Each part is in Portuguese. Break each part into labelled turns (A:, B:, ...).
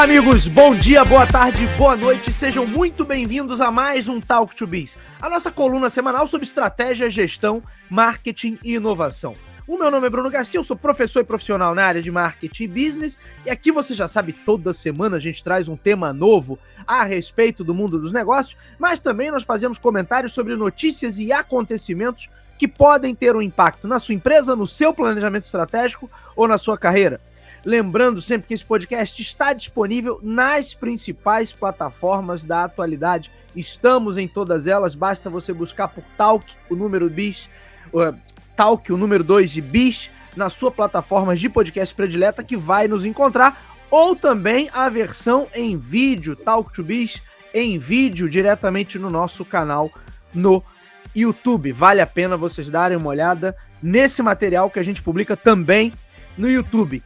A: Olá, amigos! Bom dia, boa tarde, boa noite. Sejam muito bem-vindos a mais um Talk to Biz, a nossa coluna semanal sobre estratégia, gestão, marketing e inovação. O meu nome é Bruno Garcia, eu sou professor e profissional na área de marketing e business, e aqui você já sabe, toda semana a gente traz um tema novo a respeito do mundo dos negócios, mas também nós fazemos comentários sobre notícias e acontecimentos que podem ter um impacto na sua empresa, no seu planejamento estratégico ou na sua carreira. Lembrando sempre que esse podcast está disponível nas principais plataformas da atualidade. Estamos em todas elas, basta você buscar por Talk, o número 2 de Biz, na sua plataforma de podcast predileta, que vai nos encontrar, ou também a versão em vídeo, Talk to Biz, em vídeo, diretamente no nosso canal no YouTube. Vale a pena vocês darem uma olhada nesse material que a gente publica também no YouTube.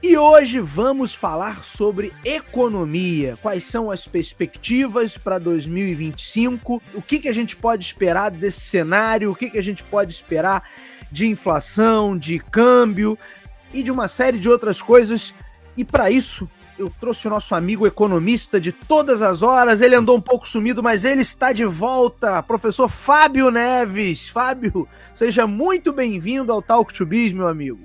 A: E hoje vamos falar sobre economia, quais são as perspectivas para 2025, o que a gente pode esperar desse cenário, o que a gente pode esperar de inflação, de câmbio e de uma série de outras coisas. E para isso eu trouxe o nosso amigo economista de todas as horas, ele andou um pouco sumido, mas ele está de volta, professor Fábio Neves. Fábio, seja muito bem-vindo ao Talk to Biz, meu amigo.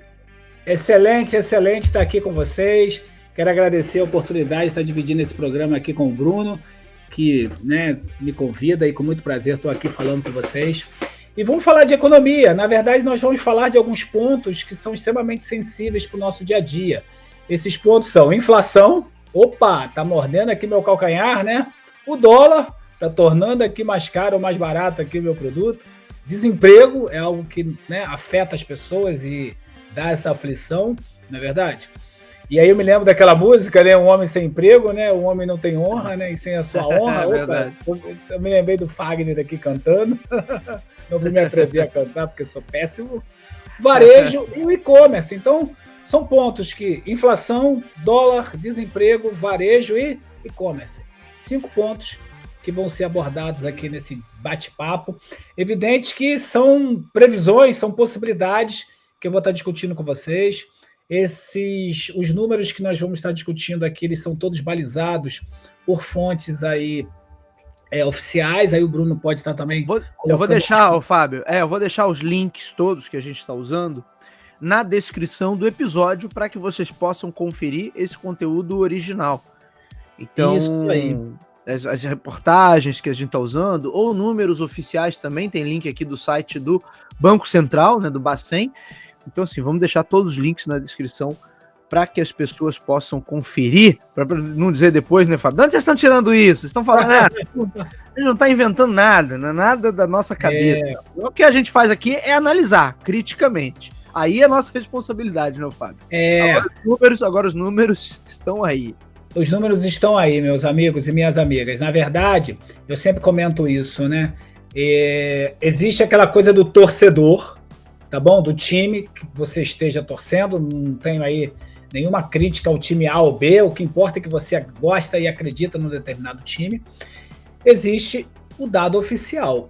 B: Excelente estar aqui com vocês. Quero agradecer a oportunidade de estar dividindo esse programa aqui com o Bruno, que me convida e com muito prazer estou aqui falando com vocês. E vamos falar de economia. Na verdade, nós vamos falar de alguns pontos que são extremamente sensíveis para o nosso dia a dia. Esses pontos são inflação. Opa, tá mordendo aqui meu calcanhar, né? O dólar tá tornando aqui mais caro ou mais barato aqui o meu produto. Desemprego é algo que afeta as pessoas e dá essa aflição, não é verdade? E aí eu me lembro daquela música, Um homem sem emprego, O homem não tem honra, E sem a sua honra. Opa, eu me lembrei do Fagner aqui cantando. Não vou me atrever a cantar porque sou péssimo. Varejo e o e-commerce. Então, são pontos que inflação, dólar, desemprego, varejo e e-commerce. 5 pontos que vão ser abordados aqui nesse bate-papo. Evidente que são previsões, são possibilidades que eu vou estar discutindo com vocês. Os números que nós vamos estar discutindo aqui, eles são todos balizados por fontes aí oficiais. Aí o Bruno pode estar também...
A: Eu vou deixar, Fábio, eu vou deixar os links todos que a gente está usando na descrição do episódio para que vocês possam conferir esse conteúdo original. Então, isso aí. As reportagens que a gente está usando, ou números oficiais também, tem link aqui do site do Banco Central, do Bacen. Então, assim, vamos deixar todos os links na descrição para que as pessoas possam conferir, para não dizer depois, Fábio? De onde vocês estão tirando isso? Vocês estão falando, a gente não está inventando nada, não é nada da nossa cabeça. O que a gente faz aqui é analisar criticamente. Aí é a nossa responsabilidade, Fábio? Agora os números estão aí.
B: Os números estão aí, meus amigos e minhas amigas. Na verdade, eu sempre comento isso, existe aquela coisa do torcedor, tá bom? Do time que você esteja torcendo, não tenho aí nenhuma crítica ao time A ou B, o que importa é que você gosta e acredita num determinado time. Existe o dado oficial.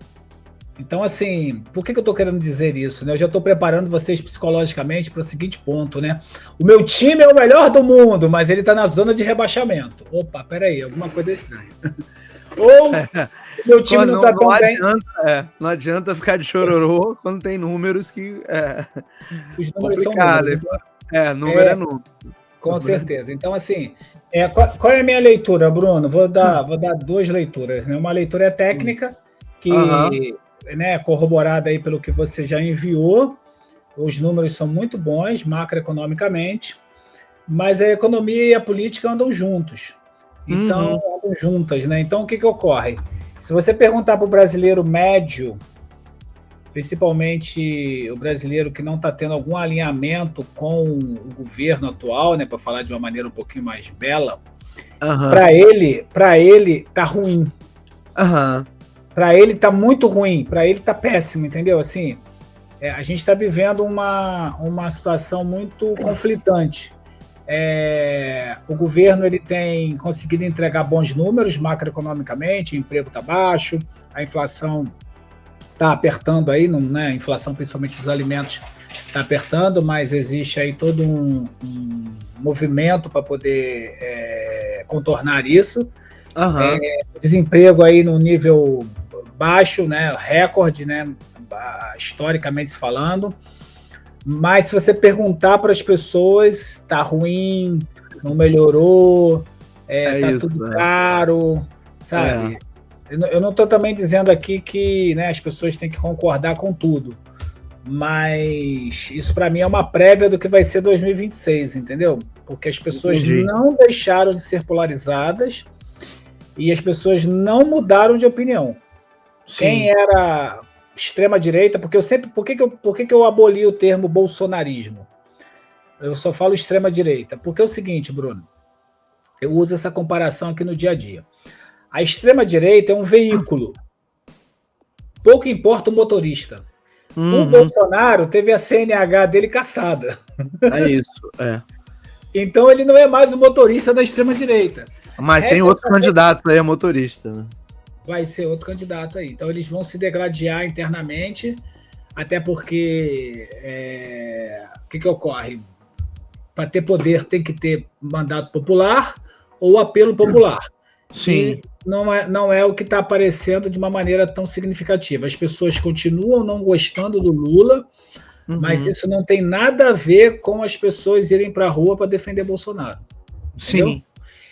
B: Então, assim, por que eu estou querendo dizer isso? Eu já estou preparando vocês psicologicamente para o seguinte ponto, O meu time é o melhor do mundo, mas ele está na zona de rebaixamento. Opa, peraí, alguma coisa estranha. Ou meu time não está tão bem.
A: Não adianta ficar de chororô quando tem números que
B: os números são números.
A: Número é número.
B: Com certeza. Então, assim, qual é a minha leitura, Bruno? Vou dar 2 leituras. Uma leitura é técnica, que... corroborada aí pelo que você já enviou. Os números são muito bons macroeconomicamente, mas a economia e a política andam juntos. Então, andam juntas, Então, o que ocorre? Se você perguntar para o brasileiro médio, principalmente o brasileiro que não está tendo algum alinhamento com o governo atual, para falar de uma maneira um pouquinho mais bela, para ele tá ruim. Para ele tá muito ruim, para ele tá péssimo, entendeu? Assim, a gente está vivendo uma situação muito conflitante. O governo ele tem conseguido entregar bons números macroeconomicamente, o emprego está baixo, a inflação está apertando aí, a inflação principalmente dos alimentos está apertando, mas existe aí todo um movimento para poder contornar isso.
A: Uhum.
B: Desemprego aí no nível baixo, né, recorde, né, historicamente falando. Mas se você perguntar para as pessoas, tá ruim, não melhorou, tá
A: isso,
B: tudo caro, sabe? Eu não estou também dizendo aqui que, né, as pessoas têm que concordar com tudo, mas isso para mim é uma prévia do que vai ser 2026, entendeu? Porque as pessoas não deixaram de ser polarizadas e as pessoas não mudaram de opinião. Sim. Quem era extrema-direita, porque eu sempre. Por que eu aboli o termo bolsonarismo? Eu só falo extrema-direita. Porque é o seguinte, Bruno, eu uso essa comparação aqui no dia a dia. A extrema-direita é um veículo. Pouco importa o motorista. O Bolsonaro teve a CNH dele caçada.
A: É isso,
B: Então ele não é mais o motorista da extrema-direita.
A: Mas tem outros candidatos aí a motorista, né?
B: Vai ser outro candidato aí. Então eles vão se degladiar internamente, até porque o que ocorre? Para ter poder tem que ter mandato popular ou apelo popular.
A: Sim.
B: E não é o que está aparecendo de uma maneira tão significativa. As pessoas continuam não gostando do Lula, mas isso não tem nada a ver com as pessoas irem para a rua para defender Bolsonaro. Entendeu? Sim.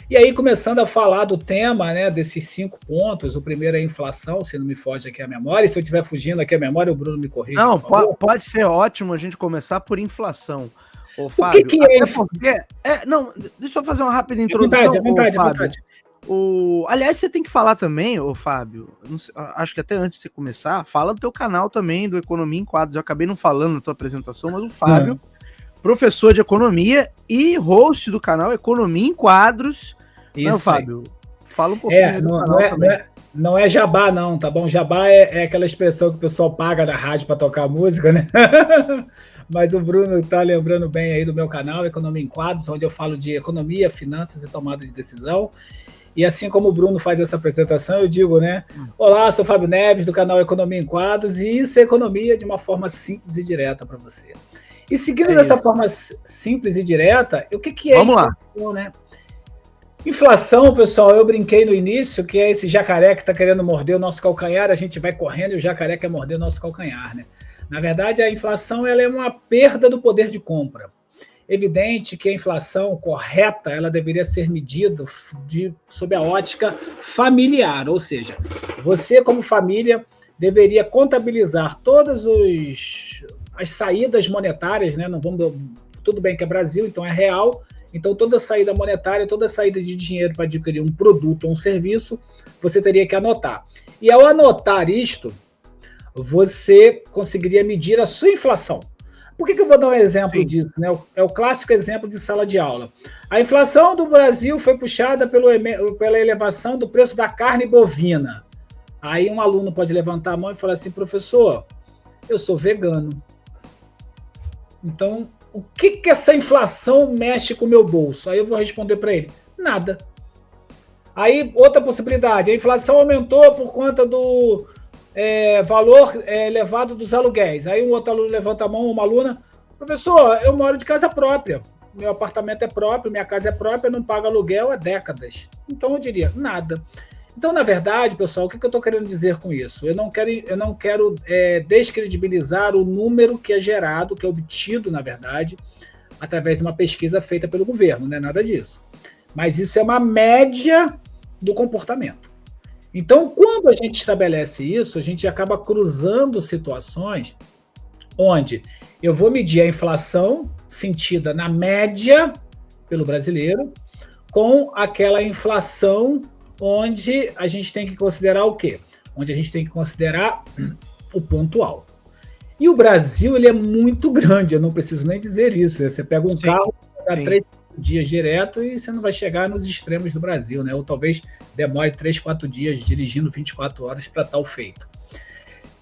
B: E aí, começando a falar do tema, né, desses 5 pontos, o primeiro é a inflação, se não me foge aqui a memória, e se eu estiver fugindo aqui a memória, o Bruno me corrige.
A: Não, pode ser ótimo a gente começar por inflação. Ô, Fábio,
B: o que é
A: porque, não, deixa eu fazer uma rápida introdução.
B: À vontade.
A: Aliás, você tem que falar também, ô Fábio, acho que até antes de você começar, fala do teu canal também, do Economia em Quadros. Eu acabei não falando na tua apresentação, mas o Fábio, professor de economia e host do canal Economia em Quadros.
B: Isso,
A: não, Fábio, fala um pouquinho do canal também.
B: Não é jabá, não, tá bom? Jabá é aquela expressão que o pessoal paga na rádio para tocar música, né? Mas o Bruno tá lembrando bem aí do meu canal, Economia em Quadros, onde eu falo de economia, finanças e tomada de decisão. E assim como o Bruno faz essa apresentação, eu digo, né? Olá, sou Fábio Neves, do canal Economia em Quadros, e isso é economia de uma forma simples e direta para você. E seguindo dessa forma simples e direta, o que é inflação, né? Inflação, pessoal, eu brinquei no início que é esse jacaré que está querendo morder o nosso calcanhar, a gente vai correndo e o jacaré quer morder o nosso calcanhar, né? Na verdade, a inflação ela é uma perda do poder de compra. Evidente que a inflação correta ela deveria ser medida sob a ótica familiar, ou seja, você como família deveria contabilizar todas as saídas monetárias, né? Não vamos, tudo bem que é Brasil, então é real. Então, toda saída monetária, toda saída de dinheiro para adquirir um produto ou um serviço, você teria que anotar. E ao anotar isto, você conseguiria medir a sua inflação. Por que eu vou dar um exemplo disso? Né? É o clássico exemplo de sala de aula. A inflação do Brasil foi puxada pela elevação do preço da carne bovina. Aí um aluno pode levantar a mão e falar assim, professor, eu sou vegano. Então, o que essa inflação mexe com o meu bolso? Aí eu vou responder para ele, nada. Aí, outra possibilidade, a inflação aumentou por conta do valor elevado dos aluguéis. Aí um outro aluno levanta a mão, uma aluna, professor, eu moro de casa própria, meu apartamento é próprio, minha casa é própria, eu não pago aluguel há décadas. Então eu diria, nada. Então, na verdade, pessoal, o que eu estou querendo dizer com isso? Eu não quero descredibilizar o número que é gerado, que é obtido, na verdade, através de uma pesquisa feita pelo governo, não é nada disso. Mas isso é uma média do comportamento. Então, quando a gente estabelece isso, a gente acaba cruzando situações onde eu vou medir a inflação sentida na média pelo brasileiro com aquela inflação onde a gente tem que considerar o quê? Onde a gente tem que considerar o pontual. E o Brasil, ele é muito grande, eu não preciso nem dizer isso. Você pega um carro, dá 3 dias direto e você não vai chegar nos extremos do Brasil, né? Ou talvez demore 3, 4 dias dirigindo 24 horas para tal feito.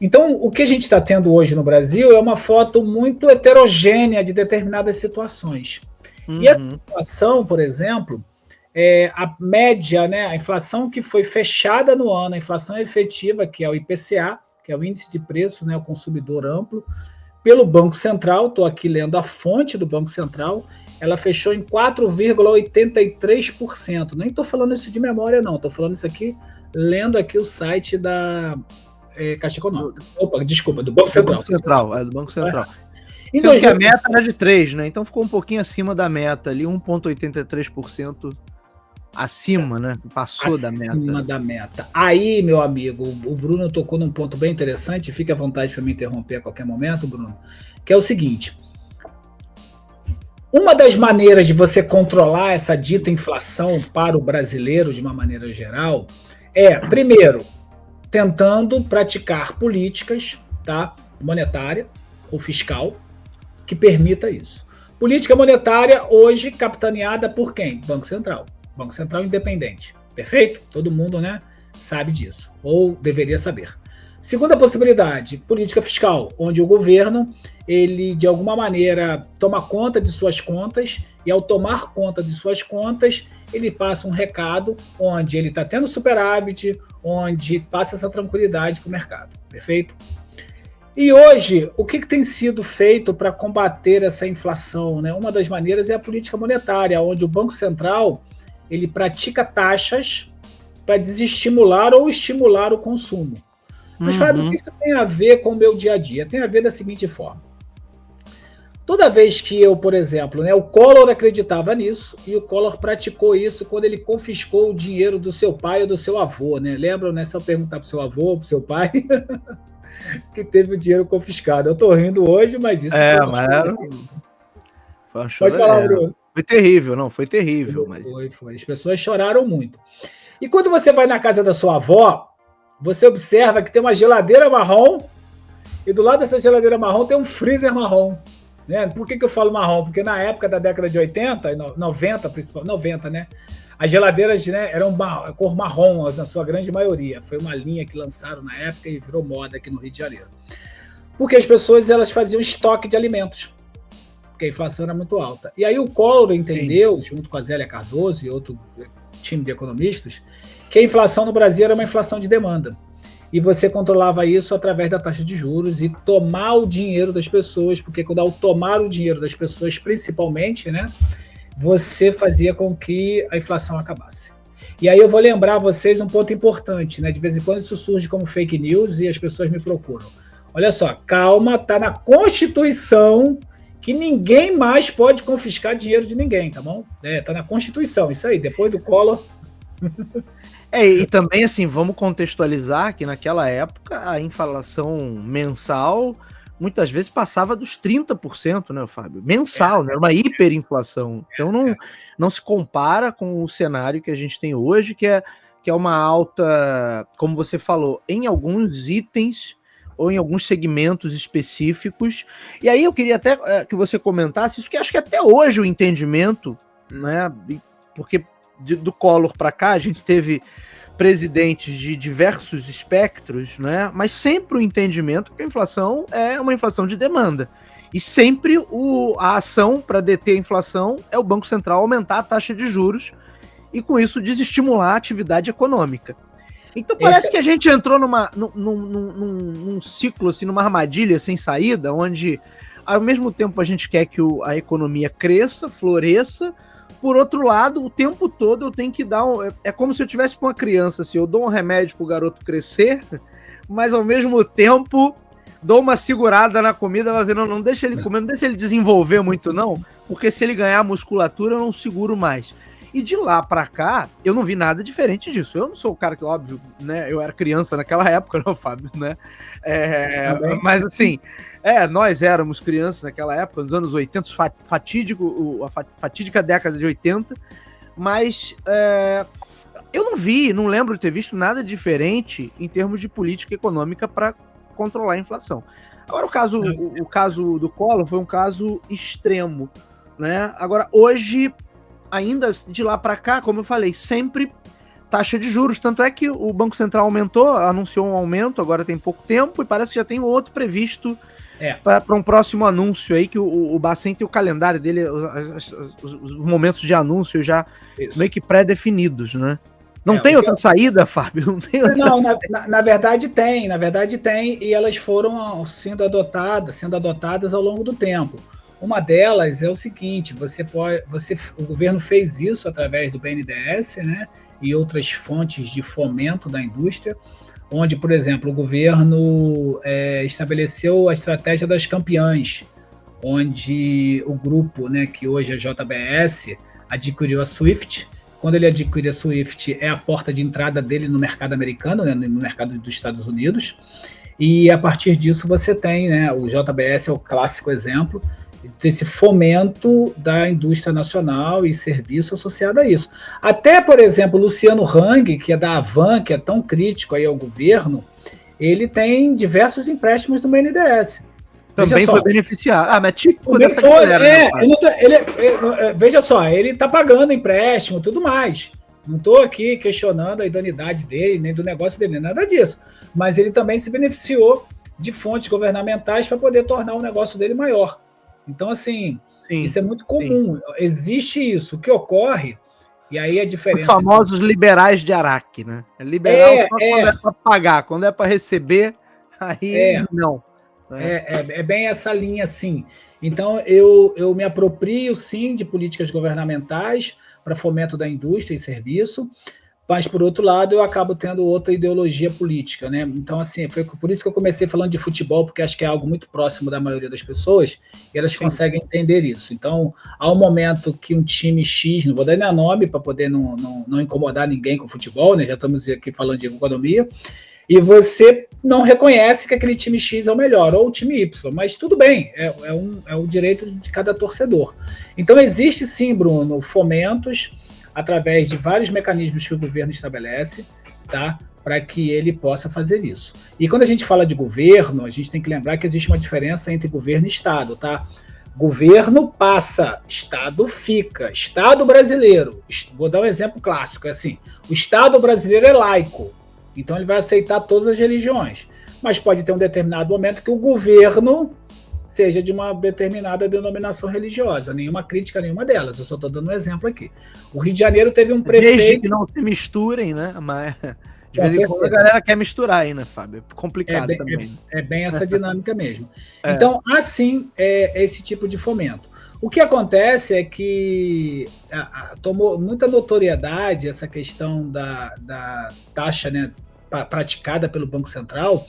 B: Então, o que a gente está tendo hoje no Brasil é uma foto muito heterogênea de determinadas situações. E essa situação, por exemplo, a média, né, a inflação que foi fechada no ano, a inflação efetiva, que é o IPCA, que é o Índice de Preço, né, o Consumidor Amplo, pelo Banco Central, estou aqui lendo a fonte do Banco Central, ela fechou em 4,83%. Nem estou falando isso de memória, não. Estou falando isso aqui, lendo aqui o site da Caixa Econômica. Opa, desculpa, do Banco Central.
A: Do Banco Central.
B: Então,
A: que a meta era de 3, né? Então ficou um pouquinho acima da meta ali, 1,83% acima, né? Passou da meta.
B: Acima da meta. Aí, meu amigo, o Bruno tocou num ponto bem interessante, fique à vontade para me interromper a qualquer momento, Bruno, que é o seguinte: uma das maneiras de você controlar essa dita inflação para o brasileiro, de uma maneira geral, é, primeiro, tentando praticar políticas, tá, monetária ou fiscal que permita isso. Política monetária hoje capitaneada por quem? Banco Central. Banco Central independente. Perfeito? Todo mundo, né, sabe disso, ou deveria saber. Segunda possibilidade, política fiscal, onde o governo, ele de alguma maneira toma conta de suas contas, e ao tomar conta de suas contas, ele passa um recado onde ele está tendo superávit, onde passa essa tranquilidade para o mercado. Perfeito? E hoje, o que tem sido feito para combater essa inflação, né? Uma das maneiras é a política monetária, onde o Banco Central ele pratica taxas para desestimular ou estimular o consumo. Mas, Fábio, o que isso tem a ver com o meu dia a dia? Tem a ver da seguinte forma. Toda vez que eu, por exemplo, né, o Collor acreditava nisso, e o Collor praticou isso quando ele confiscou o dinheiro do seu pai ou do seu avô, né? Lembram, né? Se eu perguntar para o seu avô ou para o seu pai, que teve o dinheiro confiscado. Eu tô rindo hoje, mas isso
A: foi um
B: Pode falar, Bruno.
A: Foi terrível, não, foi terrível. Mas...
B: Foi. As pessoas choraram muito. E quando você vai na casa da sua avó, você observa que tem uma geladeira marrom e do lado dessa geladeira marrom tem um freezer marrom. Né? Por que eu falo marrom? Porque na época da década de 80, 90 principalmente, 90, né? As geladeiras, né, eram cor marrom na sua grande maioria. Foi uma linha que lançaram na época e virou moda aqui no Rio de Janeiro. Porque as pessoas elas faziam estoque de alimentos, porque a inflação era muito alta. E aí o Collor entendeu, junto com a Zélia Cardoso e outro time de economistas, que a inflação no Brasil era uma inflação de demanda. E você controlava isso através da taxa de juros e tomar o dinheiro das pessoas, porque quando ao tomar o dinheiro das pessoas, principalmente, né, você fazia com que a inflação acabasse. E aí eu vou lembrar a vocês um ponto importante, né? De vez em quando isso surge como fake news e as pessoas me procuram. Olha só, calma, tá na Constituição que ninguém mais pode confiscar dinheiro de ninguém, tá bom? Tá na Constituição, isso aí, depois do Collor...
A: E também, assim, vamos contextualizar que naquela época a inflação mensal muitas vezes passava dos 30%, né, Fábio? Mensal, né? Uma hiperinflação. Então não se compara com o cenário que a gente tem hoje, que é uma alta, como você falou, em alguns itens ou em alguns segmentos específicos. E aí eu queria até que você comentasse isso, porque acho que até hoje o entendimento, né, porque do Collor para cá a gente teve presidentes de diversos espectros, né? Mas sempre o entendimento que a inflação é uma inflação de demanda. E sempre a ação para deter a inflação é o Banco Central aumentar a taxa de juros e, com isso, desestimular a atividade econômica. Então parece que a gente entrou num ciclo, assim, numa armadilha sem saída, onde, ao mesmo tempo, a gente quer que a economia cresça, floresça. Por outro lado, o tempo todo eu tenho que dar é como se eu tivesse com uma criança, assim, eu dou um remédio pro garoto crescer, mas ao mesmo tempo dou uma segurada na comida, fazendo, não deixa ele comer, não deixa ele desenvolver muito não, porque se ele ganhar musculatura eu não seguro mais. E de lá pra cá, eu não vi nada diferente disso. Eu não sou o cara que, óbvio, né, eu era criança naquela época, não, Fábio, né? Mas assim, nós éramos crianças naquela época, nos anos 80, a fatídica década de 80, mas eu não lembro de ter visto nada diferente em termos de política econômica para controlar a inflação. Agora, o caso do Collor foi um caso extremo, né? Agora, hoje, ainda de lá para cá, como eu falei, sempre taxa de juros, tanto é que o Banco Central anunciou um aumento, agora tem pouco tempo, e parece que já tem outro previsto para um próximo anúncio aí, que o Bacen tem o calendário dele, os momentos de anúncio já meio que pré-definidos, né? Não tem outra saída, Fábio? Não, tem outra
B: não
A: saída.
B: na verdade tem, e elas foram sendo adotadas ao longo do tempo. Uma delas é o seguinte: o governo fez isso através do BNDES, né, e outras fontes de fomento da indústria, onde, por exemplo, o governo estabeleceu a estratégia das campeãs, onde o grupo, né, que hoje é a JBS, adquiriu a Swift. Quando ele adquire a Swift, é a porta de entrada dele no mercado americano, né, no mercado dos Estados Unidos, e a partir disso você tem, né, o JBS é o clássico exemplo desse fomento da indústria nacional e serviço associado a isso. Até, por exemplo, Luciano Hang, que é da Avan, que é tão crítico aí ao governo, ele tem diversos empréstimos do BNDES.
A: Também foi beneficiado. Mas tipo
B: dessa galera, né, veja só, ele está pagando empréstimo, tudo mais. Não estou aqui questionando a idoneidade dele, nem do negócio dele, nem nada disso. Mas ele também se beneficiou de fontes governamentais para poder tornar o negócio dele maior. Então, assim, isso é muito comum. Existe isso. O que ocorre, e aí a diferença...
A: Os famosos liberais de Araque, né? Liberal só quando é para pagar, quando é para receber, aí não.
B: É bem essa linha, sim. Então, eu me aproprio, sim, de políticas governamentais para fomento da indústria e serviço, mas, por outro lado, eu acabo tendo outra ideologia política, né? Então, assim, foi por isso que eu comecei falando de futebol, porque acho que é algo muito próximo da maioria das pessoas, e elas conseguem entender isso. Então, há um momento que um time X, não vou dar nem nome para poder não incomodar ninguém com futebol, né? Já estamos aqui falando de economia, e você não reconhece que aquele time X é o melhor, ou o time Y, mas tudo bem, é o direito de cada torcedor. Então, existe sim, Bruno, fomentos através de vários mecanismos que o governo estabelece, tá? Para que ele possa fazer isso. E quando a gente fala de governo, a gente tem que lembrar que existe uma diferença entre governo e Estado, tá? Governo passa, Estado fica. Estado brasileiro, vou dar um exemplo clássico, é assim, o Estado brasileiro é laico, então ele vai aceitar todas as religiões, mas pode ter um determinado momento que o governo seja de uma determinada denominação religiosa. Nenhuma crítica a nenhuma delas, eu só estou dando um exemplo aqui. O Rio de Janeiro teve um prefeito...
A: Desde que não se misturem, né? Mas de vez em quando a galera quer misturar aí, né, Fábio? É complicado também.
B: É bem essa dinâmica mesmo. Então, assim, é esse tipo de fomento. O que acontece é que tomou muita notoriedade essa questão da taxa, né, praticada pelo Banco Central.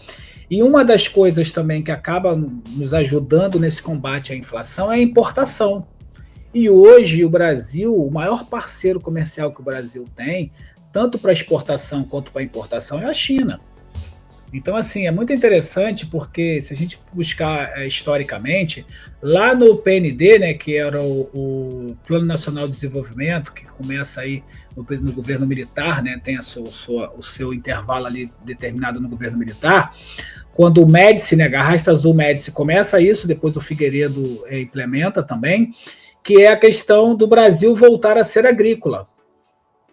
B: E uma das coisas também que acaba nos ajudando nesse combate à inflação é a importação. E hoje o Brasil, o maior parceiro comercial que o Brasil tem, tanto para exportação quanto para importação, é a China. Então, assim, é muito interessante porque se a gente buscar historicamente, lá no PND, né, que era o Plano Nacional de Desenvolvimento, que começa aí no governo militar, né, tem o seu intervalo ali determinado no governo militar. Quando o Médici, né, a Arrasta Azul Médici começa isso, depois o Figueiredo implementa também, que é a questão do Brasil voltar a ser agrícola.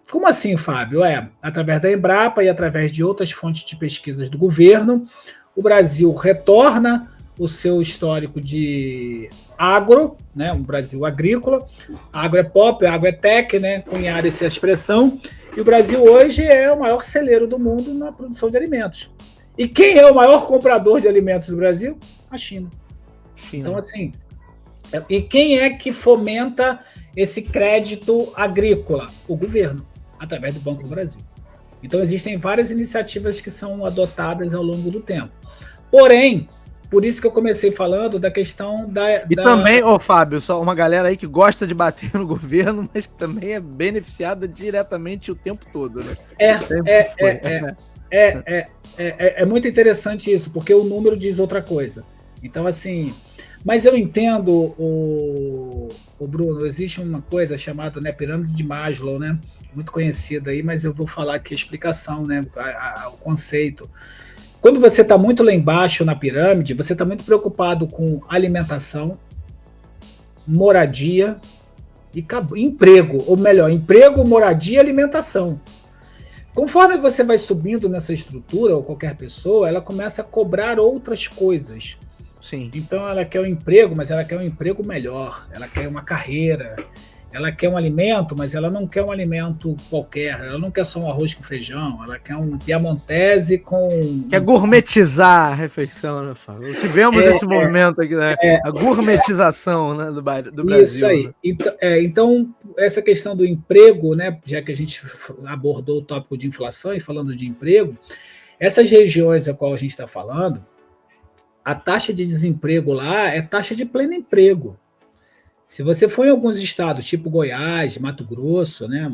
B: Como assim, Fábio? Através da Embrapa e através de outras fontes de pesquisas do governo, o Brasil retorna o seu histórico de agro, né, um Brasil agrícola, agro é pop, agro é tech, né, cunhar essa expressão, e o Brasil hoje é o maior celeiro do mundo na produção de alimentos. E quem é o maior comprador de alimentos do Brasil? A China. Então, assim, e quem é que fomenta esse crédito agrícola? O governo, através do Banco do Brasil. Então, existem várias iniciativas que são adotadas ao longo do tempo. Porém, por isso que eu comecei falando da questão
A: também, Fábio, só uma galera aí que gosta de bater no governo, mas que também é beneficiada diretamente o tempo todo, né?
B: É muito interessante isso, porque o número diz outra coisa. Então, assim, mas eu entendo, o Bruno, existe uma coisa chamada, né, pirâmide de Maslow, né? Muito conhecida aí, mas eu vou falar aqui a explicação, né? O conceito. Quando você está muito lá embaixo na pirâmide, você está muito preocupado com alimentação, moradia e emprego, ou melhor, emprego, moradia e alimentação. Conforme você vai subindo nessa estrutura, ou qualquer pessoa, ela começa a cobrar outras coisas.
A: Sim.
B: Então ela quer um emprego, mas ela quer um emprego melhor, ela quer uma carreira. Ela quer um alimento, mas ela não quer um alimento qualquer. Ela não quer só um arroz com feijão. Ela quer um piamontese com...
A: Quer gourmetizar a refeição, né, Fábio? Tivemos esse movimento aqui, né? A gourmetização, né, do Brasil.
B: Isso aí.
A: Né?
B: Então, essa questão do emprego, né, já que a gente abordou o tópico de inflação e falando de emprego, essas regiões a qual a gente está falando, a taxa de desemprego lá é taxa de pleno emprego. Se você for em alguns estados, tipo Goiás, Mato Grosso, né,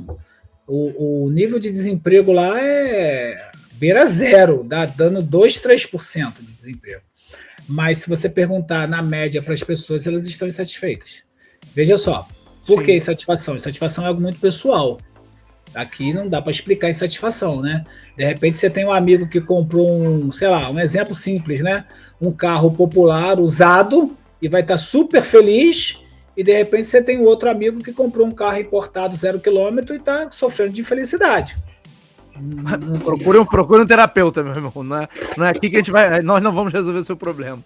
B: o nível de desemprego lá é beira zero, dando 2%, 3% de desemprego. Mas se você perguntar na média para as pessoas, elas estão insatisfeitas. Veja só, por que insatisfação? Insatisfação é algo muito pessoal. Aqui não dá para explicar insatisfação, né? De repente você tem um amigo que comprou um exemplo simples, né? Um carro popular usado e vai estar super feliz. E de repente você tem outro amigo que comprou um carro importado 0 km e está sofrendo de infelicidade.
A: Procure um terapeuta, meu irmão. Não é aqui que a gente vai. Nós não vamos resolver o seu problema.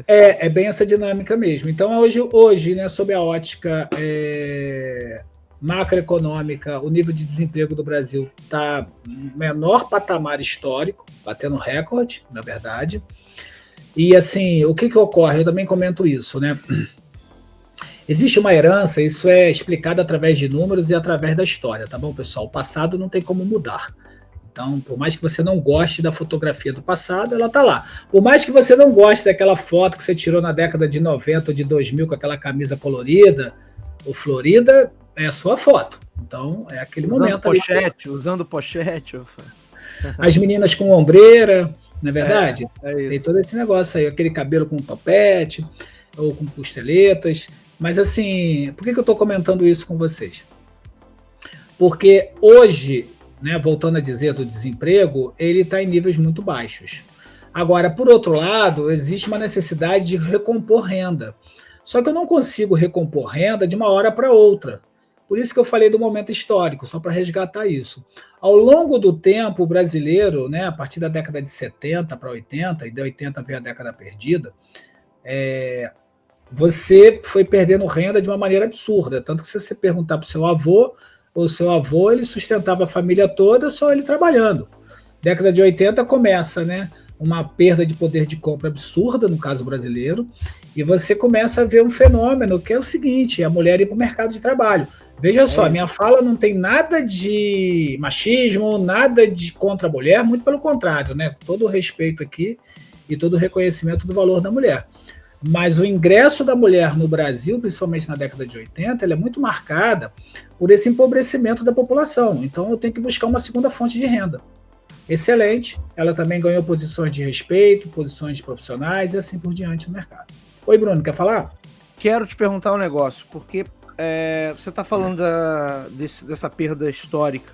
B: É bem essa dinâmica mesmo. Então, hoje, né, sob a ótica macroeconômica, o nível de desemprego do Brasil está no menor patamar histórico, batendo recorde, na verdade. E assim, o que ocorre? Eu também comento isso, né? Existe uma herança, isso é explicado através de números e através da história, tá bom, pessoal? O passado não tem como mudar. Então, por mais que você não goste da fotografia do passado, ela tá lá. Por mais que você não goste daquela foto que você tirou na década de 90 ou de 2000 com aquela camisa colorida ou florida, é a sua foto. Então, é aquele momento.
A: Usando pochete.
B: As meninas com ombreira, não é verdade? Tem todo esse negócio aí, aquele cabelo com topete ou com costeletas. Mas assim, por que eu estou comentando isso com vocês? Porque hoje, né, voltando a dizer do desemprego, ele está em níveis muito baixos. Agora, por outro lado, existe uma necessidade de recompor renda. Só que eu não consigo recompor renda de uma hora para outra. Por isso que eu falei do momento histórico, só para resgatar isso. Ao longo do tempo, o brasileiro, né, a partir da década de 70 para 80, e de 80 veio a década perdida, você foi perdendo renda de uma maneira absurda. Tanto que se você perguntar para o seu avô, ele sustentava a família toda, só ele trabalhando. Década de 80 começa, né, uma perda de poder de compra absurda, no caso brasileiro, e você começa a ver um fenômeno que é o seguinte, a mulher ir para o mercado de trabalho. Veja só, a minha fala não tem nada de machismo, nada de contra a mulher, muito pelo contrário, né? Todo o respeito aqui e todo o reconhecimento do valor da mulher. Mas o ingresso da mulher no Brasil, principalmente na década de 80, ela é muito marcada por esse empobrecimento da população. Então eu tenho que buscar uma segunda fonte de renda. Excelente, ela também ganhou posições de respeito, posições profissionais e assim por diante no mercado. Oi, Bruno, quer falar?
A: Quero te perguntar um negócio, porque você está falando dessa perda histórica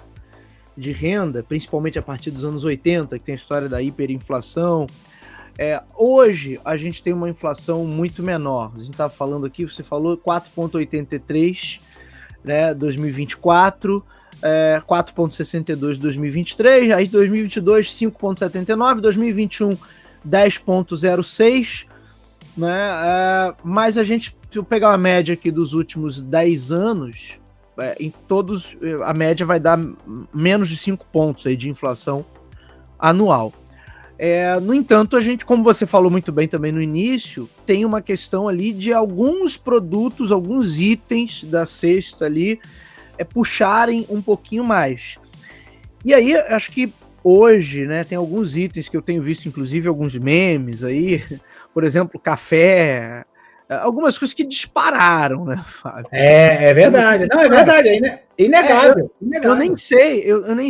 A: de renda, principalmente a partir dos anos 80, que tem a história da hiperinflação. Hoje a gente tem uma inflação muito menor. A gente estava falando aqui, você falou 4,83, né, 2024, 4,62 2023, aí 2022 5,79, 2021 10,06, né? Mas a gente, se eu pegar a média aqui dos últimos 10 anos, em todos a média vai dar menos de 5 pontos aí de inflação anual. No entanto, a gente, como você falou muito bem também no início, tem uma questão ali de alguns produtos, alguns itens da cesta ali puxarem um pouquinho mais. E aí, acho que hoje, né, tem alguns itens que eu tenho visto, inclusive alguns memes aí, por exemplo, café, algumas coisas que dispararam, né, Fábio?
B: É verdade. Não, é verdade, é inegável.
A: Eu nem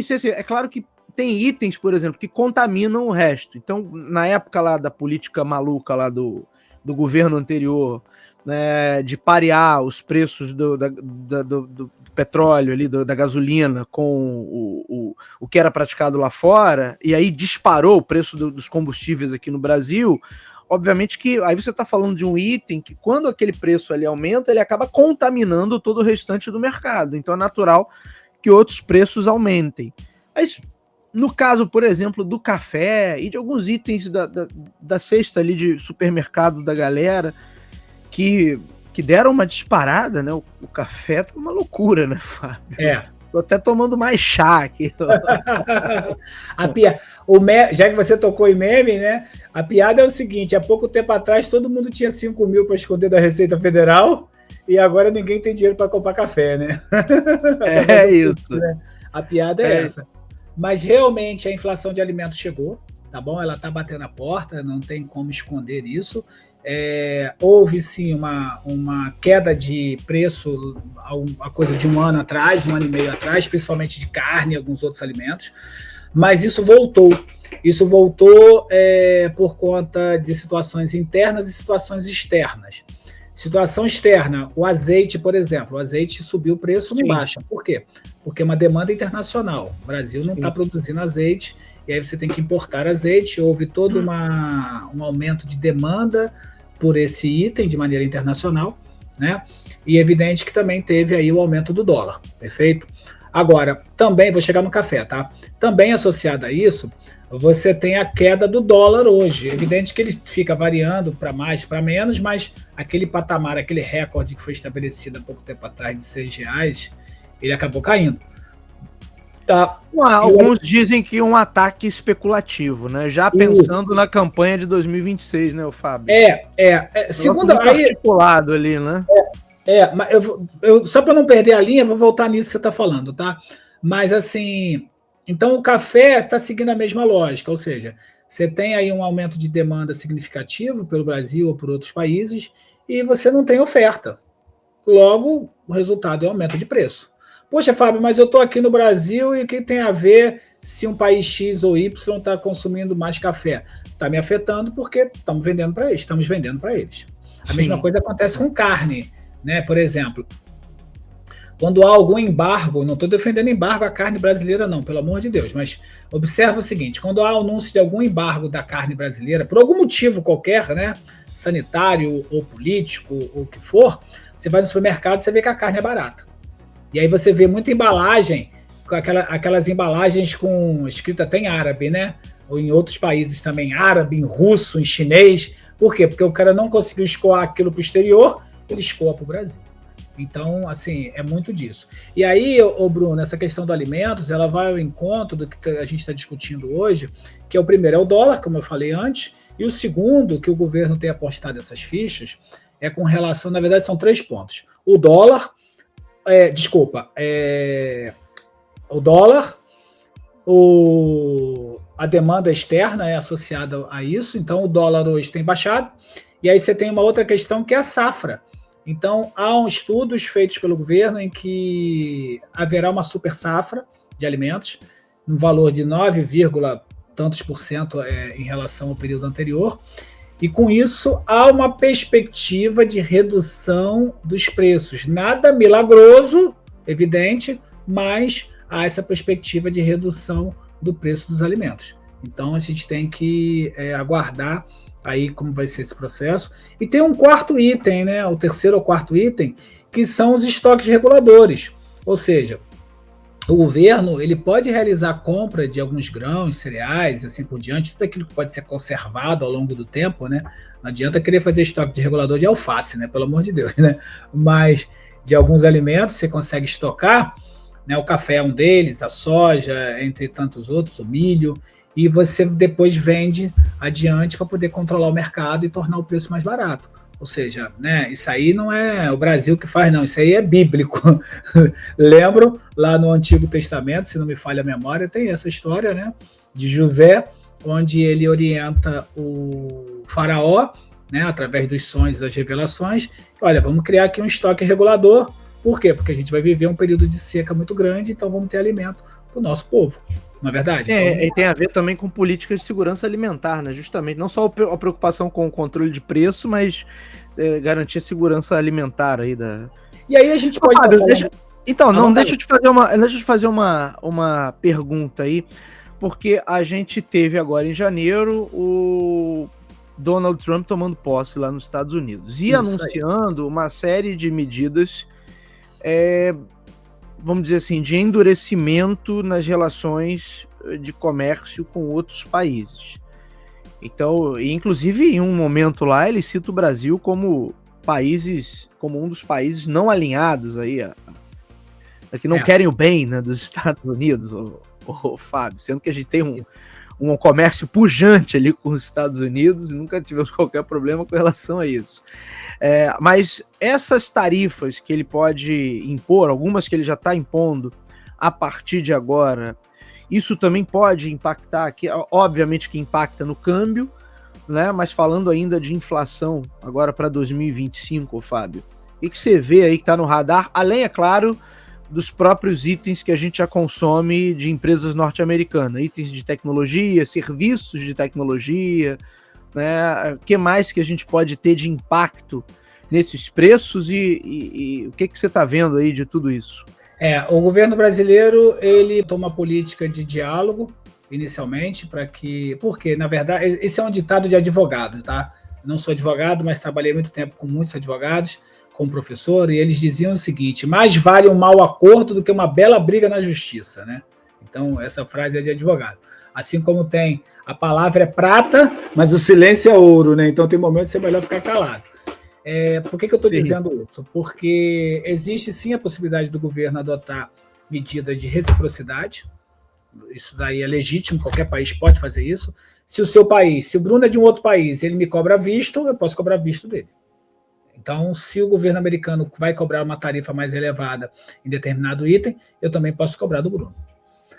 A: sei se... É claro que tem itens, por exemplo, que contaminam o resto. Então, na época lá da política maluca lá do governo anterior, né, de parear os preços do petróleo ali, da gasolina com o que era praticado lá fora, e aí disparou o preço dos combustíveis aqui no Brasil, obviamente que aí você está falando de um item que quando aquele preço ali aumenta, ele acaba contaminando todo o restante do mercado. Então é natural que outros preços aumentem. Mas no caso, por exemplo, do café e de alguns itens da cesta ali de supermercado da galera, que que deram uma disparada, né? O café tá uma loucura, né, Fábio? Tô até tomando mais chá aqui.
B: Já que você tocou em meme, né? A piada é o seguinte: há pouco tempo atrás todo mundo tinha 5 mil para esconder da Receita Federal e agora ninguém tem dinheiro para comprar café, né?
A: É isso.
B: Né? A piada é essa. Mas realmente a inflação de alimentos chegou, tá bom? Ela tá batendo a porta, não tem como esconder isso. Houve sim uma queda de preço a coisa de um ano atrás, 1 ano e meio atrás, principalmente de carne e alguns outros alimentos, mas isso voltou. Isso voltou por conta de situações internas e situações externas. Situação externa, o azeite, por exemplo, o azeite subiu o preço, não baixa. Por quê? Porque é uma demanda internacional. O Brasil não está produzindo azeite, e aí você tem que importar azeite. Houve todo um aumento de demanda por esse item de maneira internacional, né? E é evidente que também teve aí o aumento do dólar, perfeito? Agora, também, vou chegar no café, tá? Também associado a isso, você tem a queda do dólar hoje. É evidente que ele fica variando para mais, para menos, mas aquele patamar, aquele recorde que foi estabelecido há pouco tempo atrás de R$6, ele acabou caindo.
A: Tá. Alguns dizem que um ataque especulativo, né? Já pensando na campanha de 2026, né, Fábio?
B: Segundo aí
A: articulado ali, né?
B: Mas eu só para não perder a linha, vou voltar nisso que você está falando, tá? Mas assim, então o café está seguindo a mesma lógica, ou seja, você tem aí um aumento de demanda significativo pelo Brasil ou por outros países e você não tem oferta. Logo, o resultado é aumento de preço. Poxa, Fábio, mas eu estou aqui no Brasil e o que tem a ver se um país X ou Y está consumindo mais café? Está me afetando porque estamos vendendo para eles. A mesma coisa acontece com carne, né? Por exemplo, quando há algum embargo, não estou defendendo embargo à carne brasileira não, pelo amor de Deus, mas observa o seguinte: quando há anúncio de algum embargo da carne brasileira, por algum motivo qualquer, né, sanitário ou político ou o que for, você vai no supermercado e você vê que a carne é barata. E aí você vê muita embalagem, com aquelas embalagens com escrita até em árabe, né? Ou em outros países também, árabe, em russo, em chinês. Por quê? Porque o cara não conseguiu escoar aquilo para o exterior, ele escoa para o Brasil. Então, assim, é muito disso. E aí, Bruno, essa questão dos alimentos, ela vai ao encontro do que a gente está discutindo hoje, que o primeiro é o dólar, como eu falei antes, e o segundo, que o governo tem apostado essas fichas, é com relação, na verdade, são 3 pontos. O dólar, o dólar, a demanda externa é associada a isso, então o dólar hoje tem baixado, e aí você tem uma outra questão que é a safra. Então, há estudos feitos pelo governo em que haverá uma super safra de alimentos, no valor de 9, tantos por cento em relação ao período anterior, e com isso há uma perspectiva de redução dos preços. Nada milagroso, evidente, mas há essa perspectiva de redução do preço dos alimentos. Então a gente tem que aguardar aí como vai ser esse processo. E tem um quarto item, né, o terceiro ou quarto item, que são os estoques reguladores. Ou seja, o governo ele pode realizar compra de alguns grãos, cereais e assim por diante, tudo aquilo que pode ser conservado ao longo do tempo, né? Não adianta querer fazer estoque de regulador de alface, né? Pelo amor de Deus, né? Mas de alguns alimentos você consegue estocar, né? O café é um deles, a soja, entre tantos outros, o milho, e você depois vende adiante para poder controlar o mercado e tornar o preço mais barato. Ou seja, né, isso aí não é o Brasil que faz, não, isso aí é bíblico. Lembro, lá no Antigo Testamento, se não me falha a memória, tem essa história, né, de José, onde ele orienta o faraó, né, através dos sonhos e das revelações, olha, vamos criar aqui um estoque regulador. Por quê? Porque a gente vai viver um período de seca muito grande, então vamos ter alimento para o nosso povo. Na verdade.
A: E tem a ver também com políticas de segurança alimentar, né? Justamente, não só a preocupação com o controle de preço, mas garantir a segurança alimentar aí da.
B: E aí a gente pode.
A: Deixa eu te fazer uma pergunta aí, porque a gente teve agora em janeiro o Donald Trump tomando posse lá nos Estados Unidos e anunciando uma série de medidas. Vamos dizer assim, de endurecimento nas relações de comércio com outros países. Então, inclusive, em um momento lá, ele cita o Brasil como países, como um dos países não alinhados aí, que não querem o bem, né, dos Estados Unidos, o Fábio, sendo que a gente tem um comércio pujante ali com os Estados Unidos e nunca tivemos qualquer problema com relação a isso. Mas essas tarifas que ele pode impor, algumas que ele já está impondo a partir de agora, isso também pode impactar, que obviamente que impacta no câmbio, né? Mas falando ainda de inflação agora para 2025, Fábio, o que você vê aí que está no radar, além, é claro, dos próprios itens que a gente já consome de empresas norte-americanas, itens de tecnologia, serviços de tecnologia, né? O que mais que a gente pode ter de impacto nesses preços e o que você está vendo aí de tudo isso?
B: O governo brasileiro, ele toma política de diálogo, inicialmente, porque, na verdade, esse é um ditado de advogado, tá? Não sou advogado, mas trabalhei muito tempo com muitos advogados, como professor, e eles diziam o seguinte: mais vale um mau acordo do que uma bela briga na justiça, né? Então, essa frase é de advogado. Assim como tem, a palavra é prata, mas o silêncio é ouro, né? Então, tem momentos que é melhor ficar calado. Por que eu estou dizendo isso? Porque existe sim a possibilidade do governo adotar medidas de reciprocidade. Isso daí é legítimo, qualquer país pode fazer isso. Se o Bruno é de um outro país e ele me cobra visto, eu posso cobrar visto dele. Então, se o governo americano vai cobrar uma tarifa mais elevada em determinado item, eu também posso cobrar do Bruno.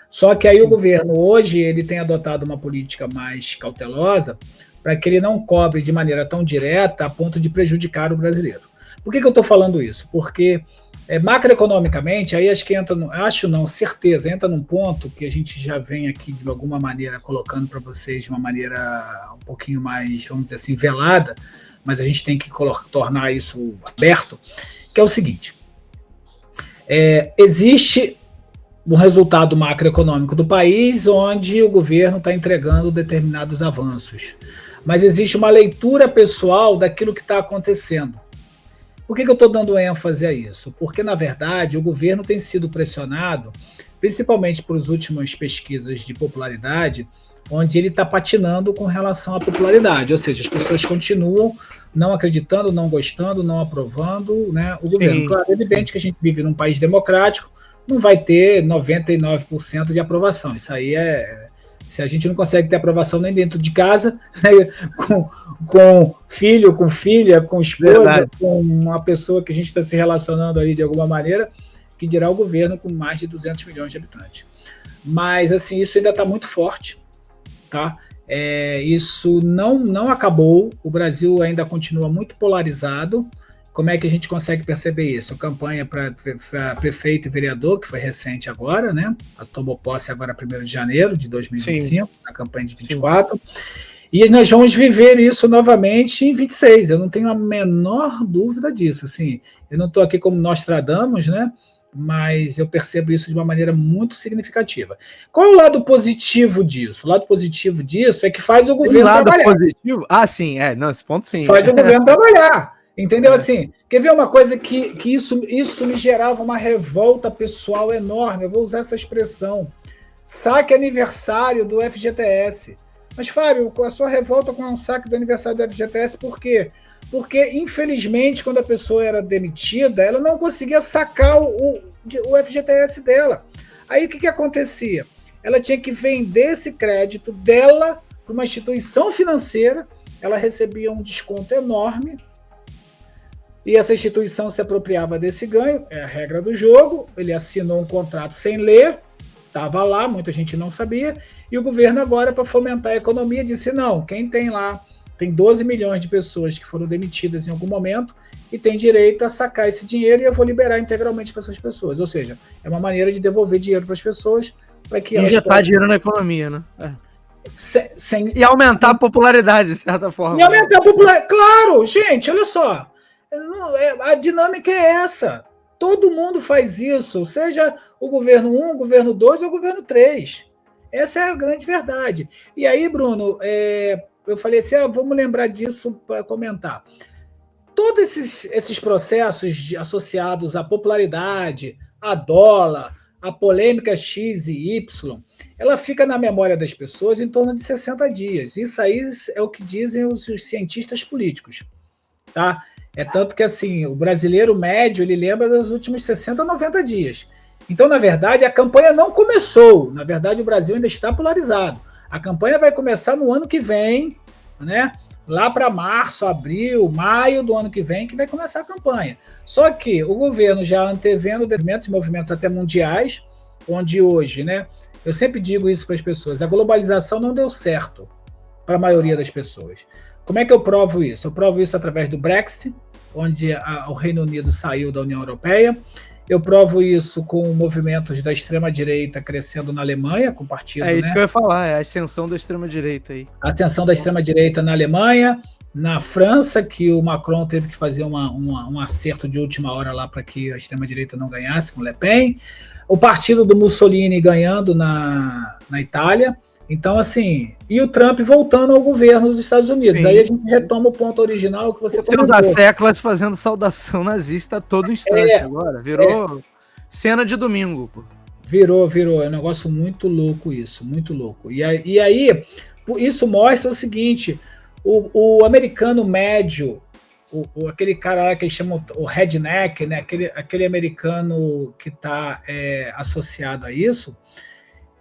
B: Só que aí o governo hoje ele tem adotado uma política mais cautelosa para que ele não cobre de maneira tão direta a ponto de prejudicar o brasileiro. Por que eu estou falando isso? Porque macroeconomicamente, aí acho que certeza, entra num ponto que a gente já vem aqui de alguma maneira colocando para vocês de uma maneira um pouquinho mais, vamos dizer assim, velada, mas a gente tem que tornar isso aberto, que é o seguinte: existe um resultado macroeconômico do país onde o governo está entregando determinados avanços, mas existe uma leitura pessoal daquilo que está acontecendo. Por que eu estou dando ênfase a isso? Porque, na verdade, o governo tem sido pressionado, principalmente por as últimas pesquisas de popularidade, onde ele está patinando com relação à popularidade, ou seja, as pessoas continuam não acreditando, não gostando, não aprovando, né, o governo. Sim. Claro, é evidente que a gente vive num país democrático, não vai ter 99% de aprovação. Isso aí se a gente não consegue ter aprovação nem dentro de casa, né, com filho, com filha, com esposa, verdade, com uma pessoa que a gente está se relacionando ali de alguma maneira, que dirá o governo com mais de 200 milhões de habitantes. Mas, assim, isso ainda está muito forte, tá? Isso não acabou, o Brasil ainda continua muito polarizado. Como é que a gente consegue perceber isso? A campanha para prefeito e vereador, que foi recente agora, né? Tomou posse agora 1º de janeiro de 2025, Sim. na campanha de 24. Sim. E nós vamos viver isso novamente em 26. Eu não tenho a menor dúvida disso. Assim, eu não estou aqui como Nostradamus, né? Mas eu percebo isso de uma maneira muito significativa. Qual é o lado positivo disso? O lado positivo disso é que faz o governo trabalhar.
A: Positivo? Ah, sim, não, esse ponto sim.
B: Faz o governo trabalhar. Entendeu? Assim, quer ver uma coisa que isso me gerava uma revolta pessoal enorme, eu vou usar essa expressão: saque aniversário do FGTS. Mas, Fábio, a sua revolta com o saque do aniversário do FGTS, por quê? Porque, infelizmente, quando a pessoa era demitida, ela não conseguia sacar o FGTS dela. Aí, o que acontecia? Ela tinha que vender esse crédito dela para uma instituição financeira, ela recebia um desconto enorme, e essa instituição se apropriava desse ganho, é a regra do jogo. Ele assinou um contrato sem ler, estava lá, muita gente não sabia, e o governo agora, para fomentar a economia, disse: não, quem tem lá, tem 12 milhões de pessoas que foram demitidas em algum momento e tem direito a sacar esse dinheiro, e eu vou liberar integralmente para essas pessoas. Ou seja, é uma maneira de devolver dinheiro para as pessoas, para que
A: injetar dinheiro na economia, né? E aumentar a popularidade, de certa forma.
B: E aumentar a popularidade. Claro, gente, olha só. A dinâmica é essa. Todo mundo faz isso, seja o governo 1, o governo 2 ou o governo 3. Essa é a grande verdade. E aí, Bruno, eu falei assim, vamos lembrar disso para comentar. Todos esses processos associados à popularidade, a dólar, a polêmica X e Y, ela fica na memória das pessoas em torno de 60 dias. Isso aí é o que dizem os cientistas políticos, tá? É tanto que, assim, o brasileiro médio, ele lembra dos últimos 60, 90 dias. Então, na verdade, a campanha não começou. Na verdade, o Brasil ainda está polarizado. A campanha vai começar no ano que vem, né? Lá para março, abril, maio do ano que vem, que vai começar a campanha. Só que o governo já antevendo movimentos até mundiais, onde hoje, né? Eu sempre digo isso para as pessoas, a globalização não deu certo para a maioria das pessoas. Como é que eu provo isso? Eu provo isso através do Brexit, onde o Reino Unido saiu da União Europeia. Eu provo isso com movimentos da extrema-direita crescendo na Alemanha, com partido...
A: É isso, né, que eu ia falar, é a ascensão da extrema-direita aí.
B: A ascensão da extrema-direita na Alemanha, na França, que o Macron teve que fazer um acerto de última hora lá para que a extrema-direita não ganhasse, com Le Pen. O partido do Mussolini ganhando na Itália. Então, assim, e o Trump voltando ao governo dos Estados Unidos. Sim. Aí a gente retoma o ponto original que você
A: comentou. O da Seclas fazendo saudação nazista a todo instante agora. Virou cena de domingo. Pô.
B: Virou. É um negócio muito louco isso, muito louco. E aí isso mostra o seguinte, o americano médio, aquele cara lá que eles chamam o redneck, né? aquele americano que está associado a isso,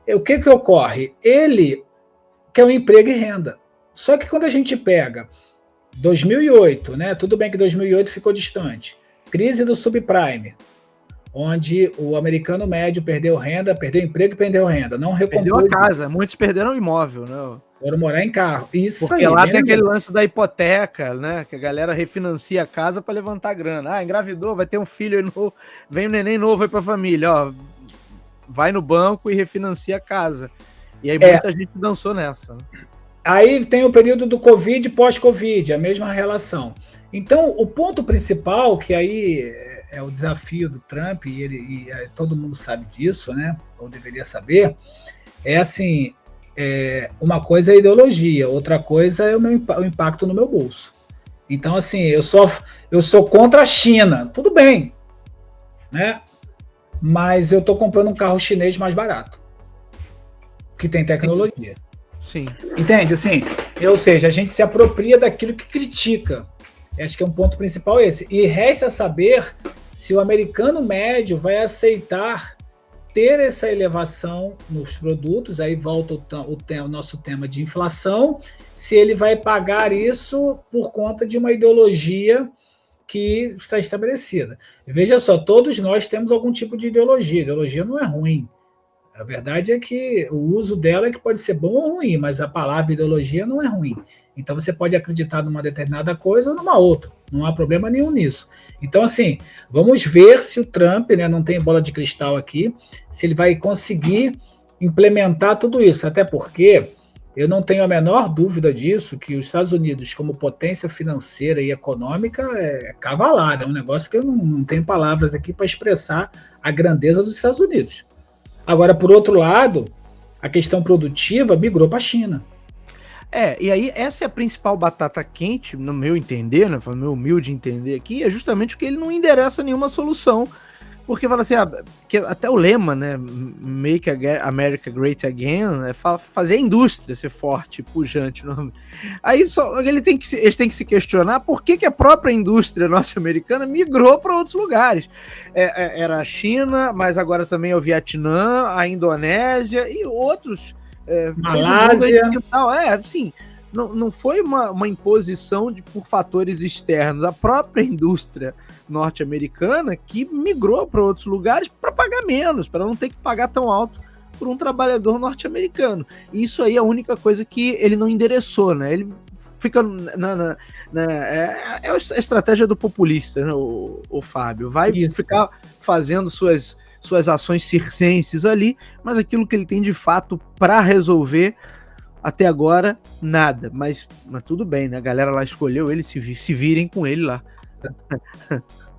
B: o que ocorre? Ele quer um emprego e renda. Só que quando a gente pega 2008, né? Tudo bem que 2008 ficou distante. Crise do subprime, onde o americano médio perdeu renda, perdeu emprego e perdeu renda. Não recompôs.
A: Perdeu a casa. Muitos perderam o imóvel, né?
B: Foram morar em carro. Isso
A: porque
B: aí,
A: lá tem aquele lance da hipoteca, né? Que a galera refinancia a casa para levantar grana. Ah, engravidou, vai ter um filho novo, vem um neném novo aí para a família, ó. Vai no banco e refinancia a casa. E aí muita gente dançou nessa. Né?
B: Aí tem o período do Covid e pós-Covid, a mesma relação. Então, o ponto principal, que aí é o desafio do Trump, e todo mundo sabe disso, né? Ou deveria saber, é assim, uma coisa é a ideologia, outra coisa é o impacto no meu bolso. Então, assim, eu sou contra a China, tudo bem, né? Mas eu estou comprando um carro chinês mais barato, que tem tecnologia.
A: Sim.
B: Entende? Assim, ou seja, a gente se apropria daquilo que critica. Acho que é um ponto principal esse. E resta saber se o americano médio vai aceitar ter essa elevação nos produtos, aí volta o nosso tema de inflação, se ele vai pagar isso por conta de uma ideologia que está estabelecida. Veja só, todos nós temos algum tipo de ideologia. Ideologia não é ruim. A verdade é que o uso dela é que pode ser bom ou ruim, mas a palavra ideologia não é ruim. Então você pode acreditar numa determinada coisa ou numa outra. Não há problema nenhum nisso. Então, assim, vamos ver se o Trump, né, não tem bola de cristal aqui, se ele vai conseguir implementar tudo isso. Até porque eu não tenho a menor dúvida disso, que os Estados Unidos, como potência financeira e econômica, é cavalar. É um negócio que eu não tenho palavras aqui para expressar a grandeza dos Estados Unidos. Agora, por outro lado, a questão produtiva migrou para a China.
A: E aí essa é a principal batata quente, no meu entender, né, no meu humilde entender aqui, é justamente porque ele não endereça nenhuma solução. Porque fala assim, que até o lema, né, Make America Great Again, é fazer a indústria ser forte, pujante. Aí eles têm que se questionar por que a própria indústria norte-americana migrou para outros lugares. Era a China, mas agora também é o Vietnã, a Indonésia e outros.
B: Malásia.
A: Assim, não foi uma imposição por fatores externos. A própria indústria norte-americana que migrou para outros lugares para pagar menos, para não ter que pagar tão alto por um trabalhador norte-americano. E isso aí é a única coisa que ele não endereçou, né? Ele fica é a estratégia do populista, né, o Fábio. Vai ficar fazendo suas ações circenses ali, mas aquilo que ele tem de fato para resolver até agora, nada. Mas tudo bem, né? A galera lá escolheu ele, se virem com ele lá.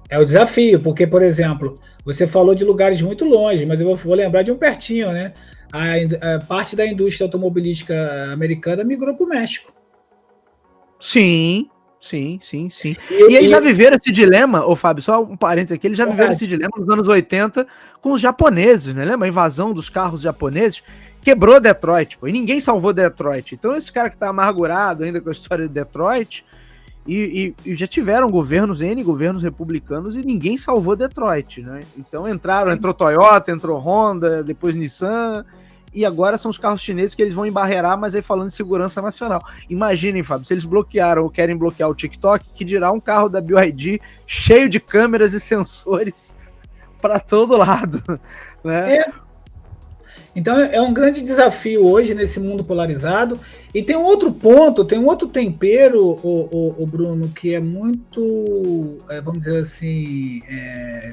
B: É o desafio, porque, por exemplo, você falou de lugares muito longe, mas eu vou lembrar de um pertinho, né? A parte da indústria automobilística americana migrou para o México.
A: Sim. E eles já viveram esse dilema, Fábio, só um parênteses aqui, eles já viveram esse dilema nos anos 80 com os japoneses, né? Lembra? A invasão dos carros japoneses quebrou Detroit, e ninguém salvou Detroit. Então esse cara que tá amargurado ainda com a história de Detroit, E já tiveram N governos republicanos, e ninguém salvou Detroit, né? Então entrou Toyota, entrou Honda, depois Nissan, e agora são os carros chineses que eles vão embarrear, mas aí falando de segurança nacional. Imaginem, Fábio, se eles bloquearam ou querem bloquear o TikTok, que dirá um carro da BYD cheio de câmeras e sensores para todo lado, né?
B: Então é um grande desafio hoje nesse mundo polarizado. E tem um outro ponto, tem um outro tempero, o Bruno, que é muito, vamos dizer assim,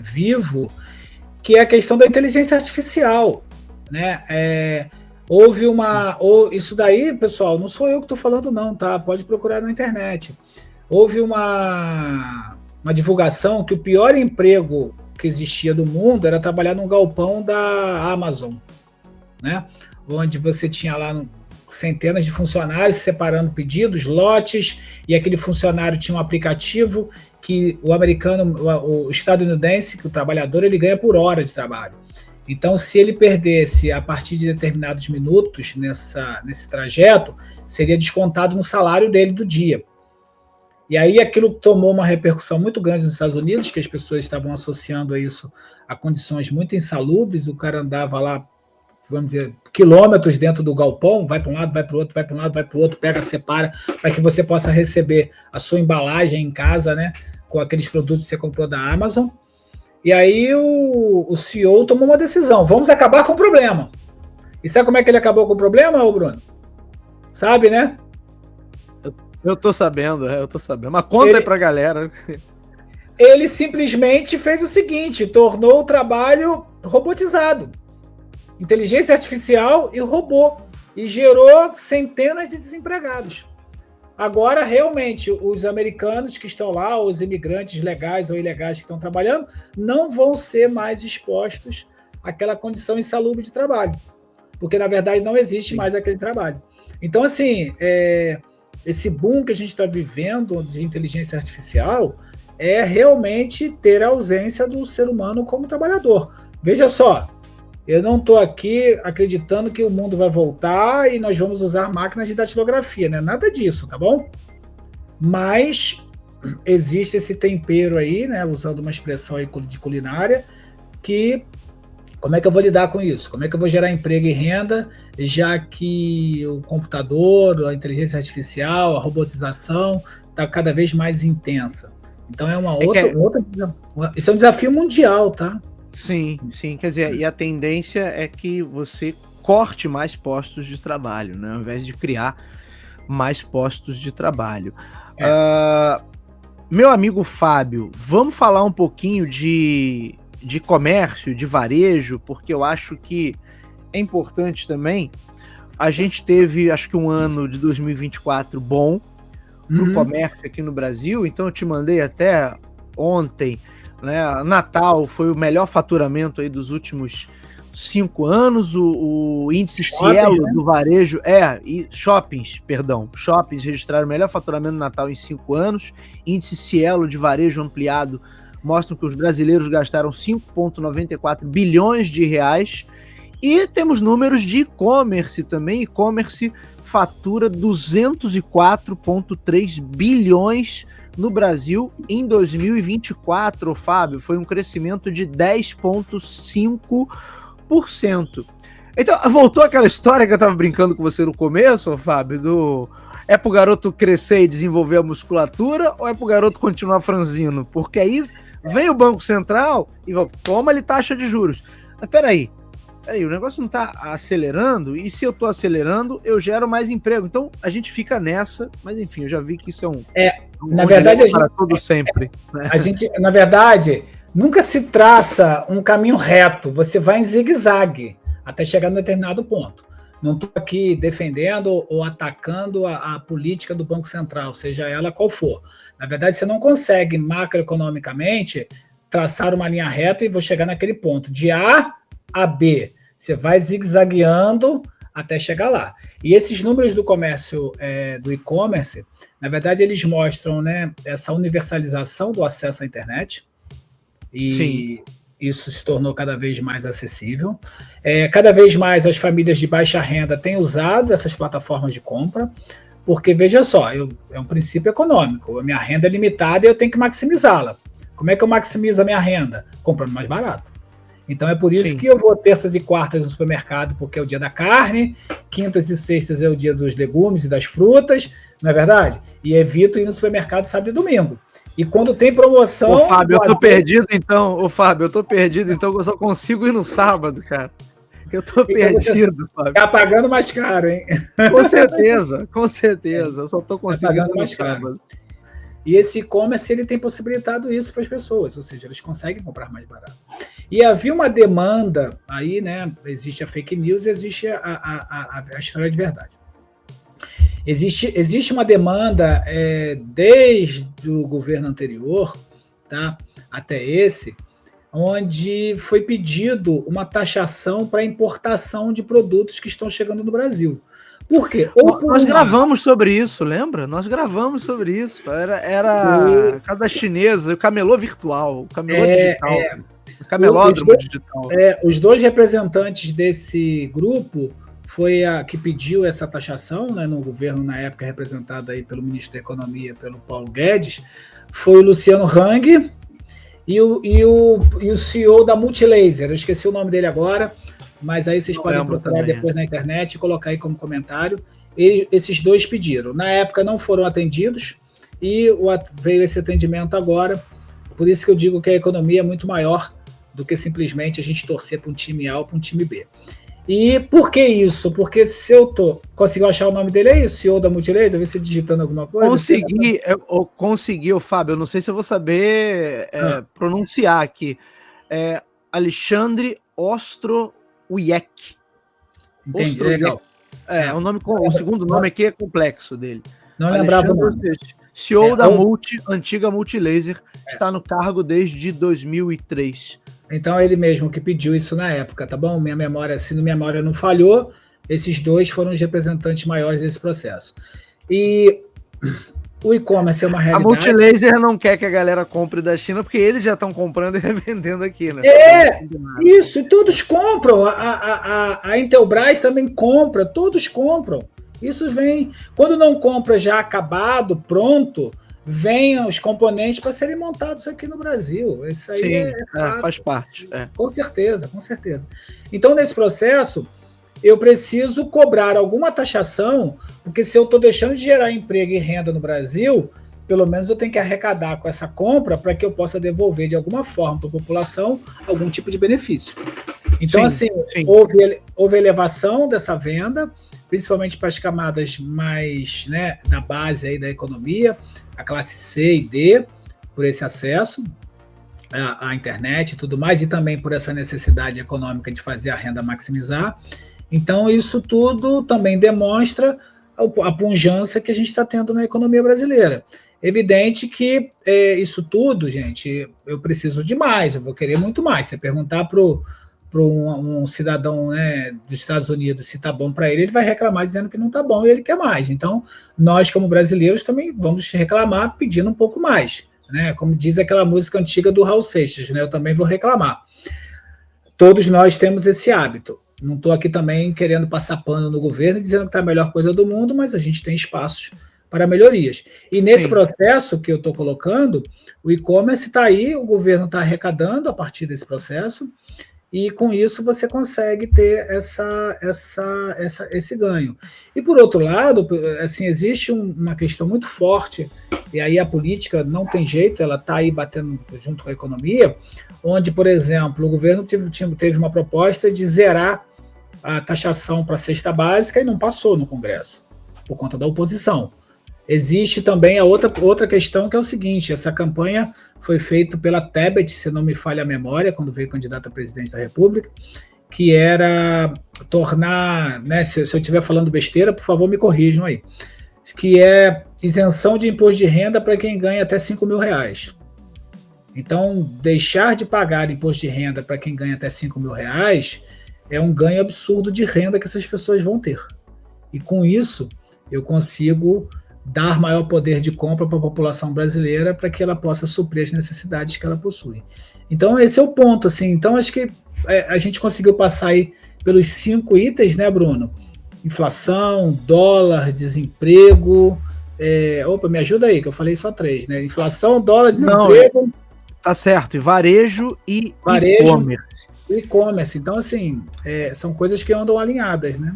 B: vivo, que é a questão da inteligência artificial, né? Isso daí, pessoal, não sou eu que estou falando não, tá? Pode procurar na internet. Houve uma divulgação que o pior emprego que existia do mundo era trabalhar num galpão da Amazon, né? Onde você tinha lá centenas de funcionários separando pedidos, lotes, e aquele funcionário tinha um aplicativo que o estadunidense, que o trabalhador, ele ganha por hora de trabalho. Então, se ele perdesse a partir de determinados minutos nesse trajeto, seria descontado no salário dele do dia. E aí aquilo tomou uma repercussão muito grande nos Estados Unidos, que as pessoas estavam associando isso a condições muito insalubres. O cara andava lá, vamos dizer, quilômetros dentro do galpão, vai para um lado, vai para o outro, vai para um lado, vai para o outro, pega, separa, para que você possa receber a sua embalagem em casa, né, com aqueles produtos que você comprou da Amazon. E aí o CEO tomou uma decisão: vamos acabar com o problema. E sabe como é que ele acabou com o problema, Bruno? Sabe, né?
A: Eu tô sabendo. Mas conta aí pra galera.
B: Ele simplesmente fez o seguinte: tornou o trabalho robotizado. Inteligência artificial e robô. E gerou centenas de desempregados. Agora, realmente, os americanos que estão lá, os imigrantes legais ou ilegais que estão trabalhando, não vão ser mais expostos àquela condição insalubre de trabalho. Porque, na verdade, não existe mais aquele trabalho. Então, assim, esse boom que a gente está vivendo de inteligência artificial é realmente ter a ausência do ser humano como trabalhador. Veja só, eu não estou aqui acreditando que o mundo vai voltar e nós vamos usar máquinas de datilografia, né? Nada disso, tá bom? Mas existe esse tempero aí, né? Usando uma expressão aí de culinária, que como é que eu vou lidar com isso? Como é que eu vou gerar emprego e renda, já que o computador, a inteligência artificial, a robotização está cada vez mais intensa? Então isso é um desafio mundial, tá?
A: Sim, quer dizer, e a tendência é que você corte mais postos de trabalho, né, ao invés de criar mais postos de trabalho. Meu amigo Fábio, vamos falar um pouquinho de comércio, de varejo, porque eu acho que é importante também. A gente teve, acho que um ano de 2024 bom para o comércio aqui no Brasil, então eu te mandei até ontem, né? Natal foi o melhor faturamento aí dos últimos 5 anos, o índice Cielo, né, do varejo, shoppings registraram o melhor faturamento no Natal em 5 anos, índice Cielo de varejo ampliado mostram que os brasileiros gastaram 5,94 bilhões de reais, e temos números de e-commerce também. E-commerce fatura 204,3 bilhões no Brasil em 2024, Fábio. Foi um crescimento de 10,5%. Então, voltou aquela história que eu estava brincando com você no começo, Fábio, é pro garoto crescer e desenvolver a musculatura, ou é pro garoto continuar franzino? Porque aí vem o Banco Central e toma-lhe taxa de juros. Mas peraí, o negócio não está acelerando, e se eu estou acelerando, eu gero mais emprego. Então, a gente fica nessa, mas enfim, eu já vi que isso é
B: na verdade,
A: tudo sempre. Né?
B: Na verdade, nunca se traça um caminho reto, você vai em zigue-zague até chegar num determinado ponto. Não estou aqui defendendo ou atacando a política do Banco Central, seja ela qual for. Na verdade, você não consegue macroeconomicamente traçar uma linha reta e vou chegar naquele ponto. De A a B, você vai zigue-zagueando até chegar lá. E esses números do comércio, do e-commerce, na verdade, eles mostram, né, essa universalização do acesso à internet. E sim, isso se tornou cada vez mais acessível. Cada vez mais as famílias de baixa renda têm usado essas plataformas de compra, Porque, veja só, é um princípio econômico. A minha renda é limitada e eu tenho que maximizá-la. Como é que eu maximizo a minha renda? Comprando mais barato. Então é por isso que eu vou terças e quartas no supermercado, porque é o dia da carne, quintas e sextas é o dia dos legumes e das frutas, não é verdade? E evito ir no supermercado sábado e domingo. E quando tem promoção...
A: Ô, Fábio, eu tô perdido então, que eu só consigo ir no sábado, cara. Eu tô perdido, Fábio.
B: Tá pagando mais caro, hein?
A: Com certeza. Eu só tô conseguindo ir no sábado.
B: E esse e-commerce, ele tem possibilitado isso para as pessoas, ou seja, eles conseguem comprar mais barato. E havia uma demanda aí, né? Existe a fake news e existe a história de verdade. Existe uma demanda desde o governo anterior, tá, até esse, onde foi pedido uma taxação para importação de produtos que estão chegando no Brasil. Por quê?
A: Nós gravamos sobre isso, lembra? Nós gravamos sobre isso. Era cada chinesa, o camelô virtual, o camelô digital. O camelódromo digital.
B: Os dois representantes desse grupo foi a que pediu essa taxação, né, no governo, na época, representado aí pelo ministro da Economia, pelo Paulo Guedes, foi o Luciano Hang e o CEO da Multilaser. Eu esqueci o nome dele agora, mas aí vocês podem procurar também depois na internet e colocar aí como comentário. Esses dois pediram. Na época não foram atendidos e veio esse atendimento agora. Por isso que eu digo que a economia é muito maior do que simplesmente a gente torcer para um time A ou para um time B. E por que isso? Porque se eu conseguiu achar o nome dele aí, o CEO da Multilaser, ver se digitando alguma coisa.
A: Consegui, Fábio, eu não sei se eu vou saber pronunciar aqui. Alexandre Ostrowiec.
B: Entendi, legal.
A: O segundo nome aqui é complexo dele.
B: Não lembrava o nome.
A: CEO da antiga Multilaser, está no cargo desde 2003.
B: Então é ele mesmo que pediu isso na época, tá bom? Minha memória, se minha memória não falhou, esses dois foram os representantes maiores desse processo. E o e-commerce é uma realidade.
A: A Multilaser não quer que a galera compre da China, porque eles já estão comprando e revendendo aqui, né?
B: Isso, e todos compram. A Intelbras também compra, todos compram. Isso vem. Quando não compra já acabado, pronto, vem os componentes para serem montados aqui no Brasil. Isso aí
A: faz parte.
B: Com certeza, com certeza. Então, nesse processo, eu preciso cobrar alguma taxação, porque se eu estou deixando de gerar emprego e renda no Brasil, pelo menos eu tenho que arrecadar com essa compra para que eu possa devolver de alguma forma para a população algum tipo de benefício. Então, sim. Houve elevação dessa venda, principalmente para as camadas mais, né, da base aí da economia, a classe C e D, por esse acesso à internet e tudo mais, e também por essa necessidade econômica de fazer a renda maximizar. Então, isso tudo também demonstra a pujança que a gente está tendo na economia brasileira. Evidente que isso tudo, gente, eu preciso de mais, eu vou querer muito mais. Se perguntar para um cidadão, né, dos Estados Unidos se está bom para ele vai reclamar dizendo que não está bom e ele quer mais. Então, nós, como brasileiros, também vamos reclamar pedindo um pouco mais. Né? Como diz aquela música antiga do Raul Seixas, né? Eu também vou reclamar. Todos nós temos esse hábito. Não estou aqui também querendo passar pano no governo dizendo que está a melhor coisa do mundo, mas a gente tem espaços para melhorias. E nesse processo que eu estou colocando, o e-commerce está aí, o governo está arrecadando a partir desse processo, e com isso você consegue ter esse ganho. E por outro lado, assim, existe uma questão muito forte, e aí a política não tem jeito, ela está aí batendo junto com a economia, onde, por exemplo, o governo teve uma proposta de zerar a taxação para a cesta básica e não passou no Congresso, por conta da oposição. Existe também a outra questão, que é o seguinte: essa campanha foi feita pela Tebet, se não me falha a memória, quando veio candidata a presidente da República, que era tornar, né, se eu estiver falando besteira, por favor, me corrijam aí, que é isenção de imposto de renda para quem ganha até R$5 mil. Então, deixar de pagar imposto de renda para quem ganha até R$5 mil é um ganho absurdo de renda que essas pessoas vão ter. E com isso, eu consigo dar maior poder de compra para a população brasileira para que ela possa suprir as necessidades que ela possui. Então, esse é o ponto, assim. Então, acho que a gente conseguiu passar aí pelos 5 itens, né, Bruno? inflação, dólar, desemprego. Opa, me ajuda aí, que eu falei só 3, né? Inflação, dólar, desemprego.
A: Não, tá certo, e varejo e e-commerce.
B: E-commerce. Então, assim, são coisas que andam alinhadas, né?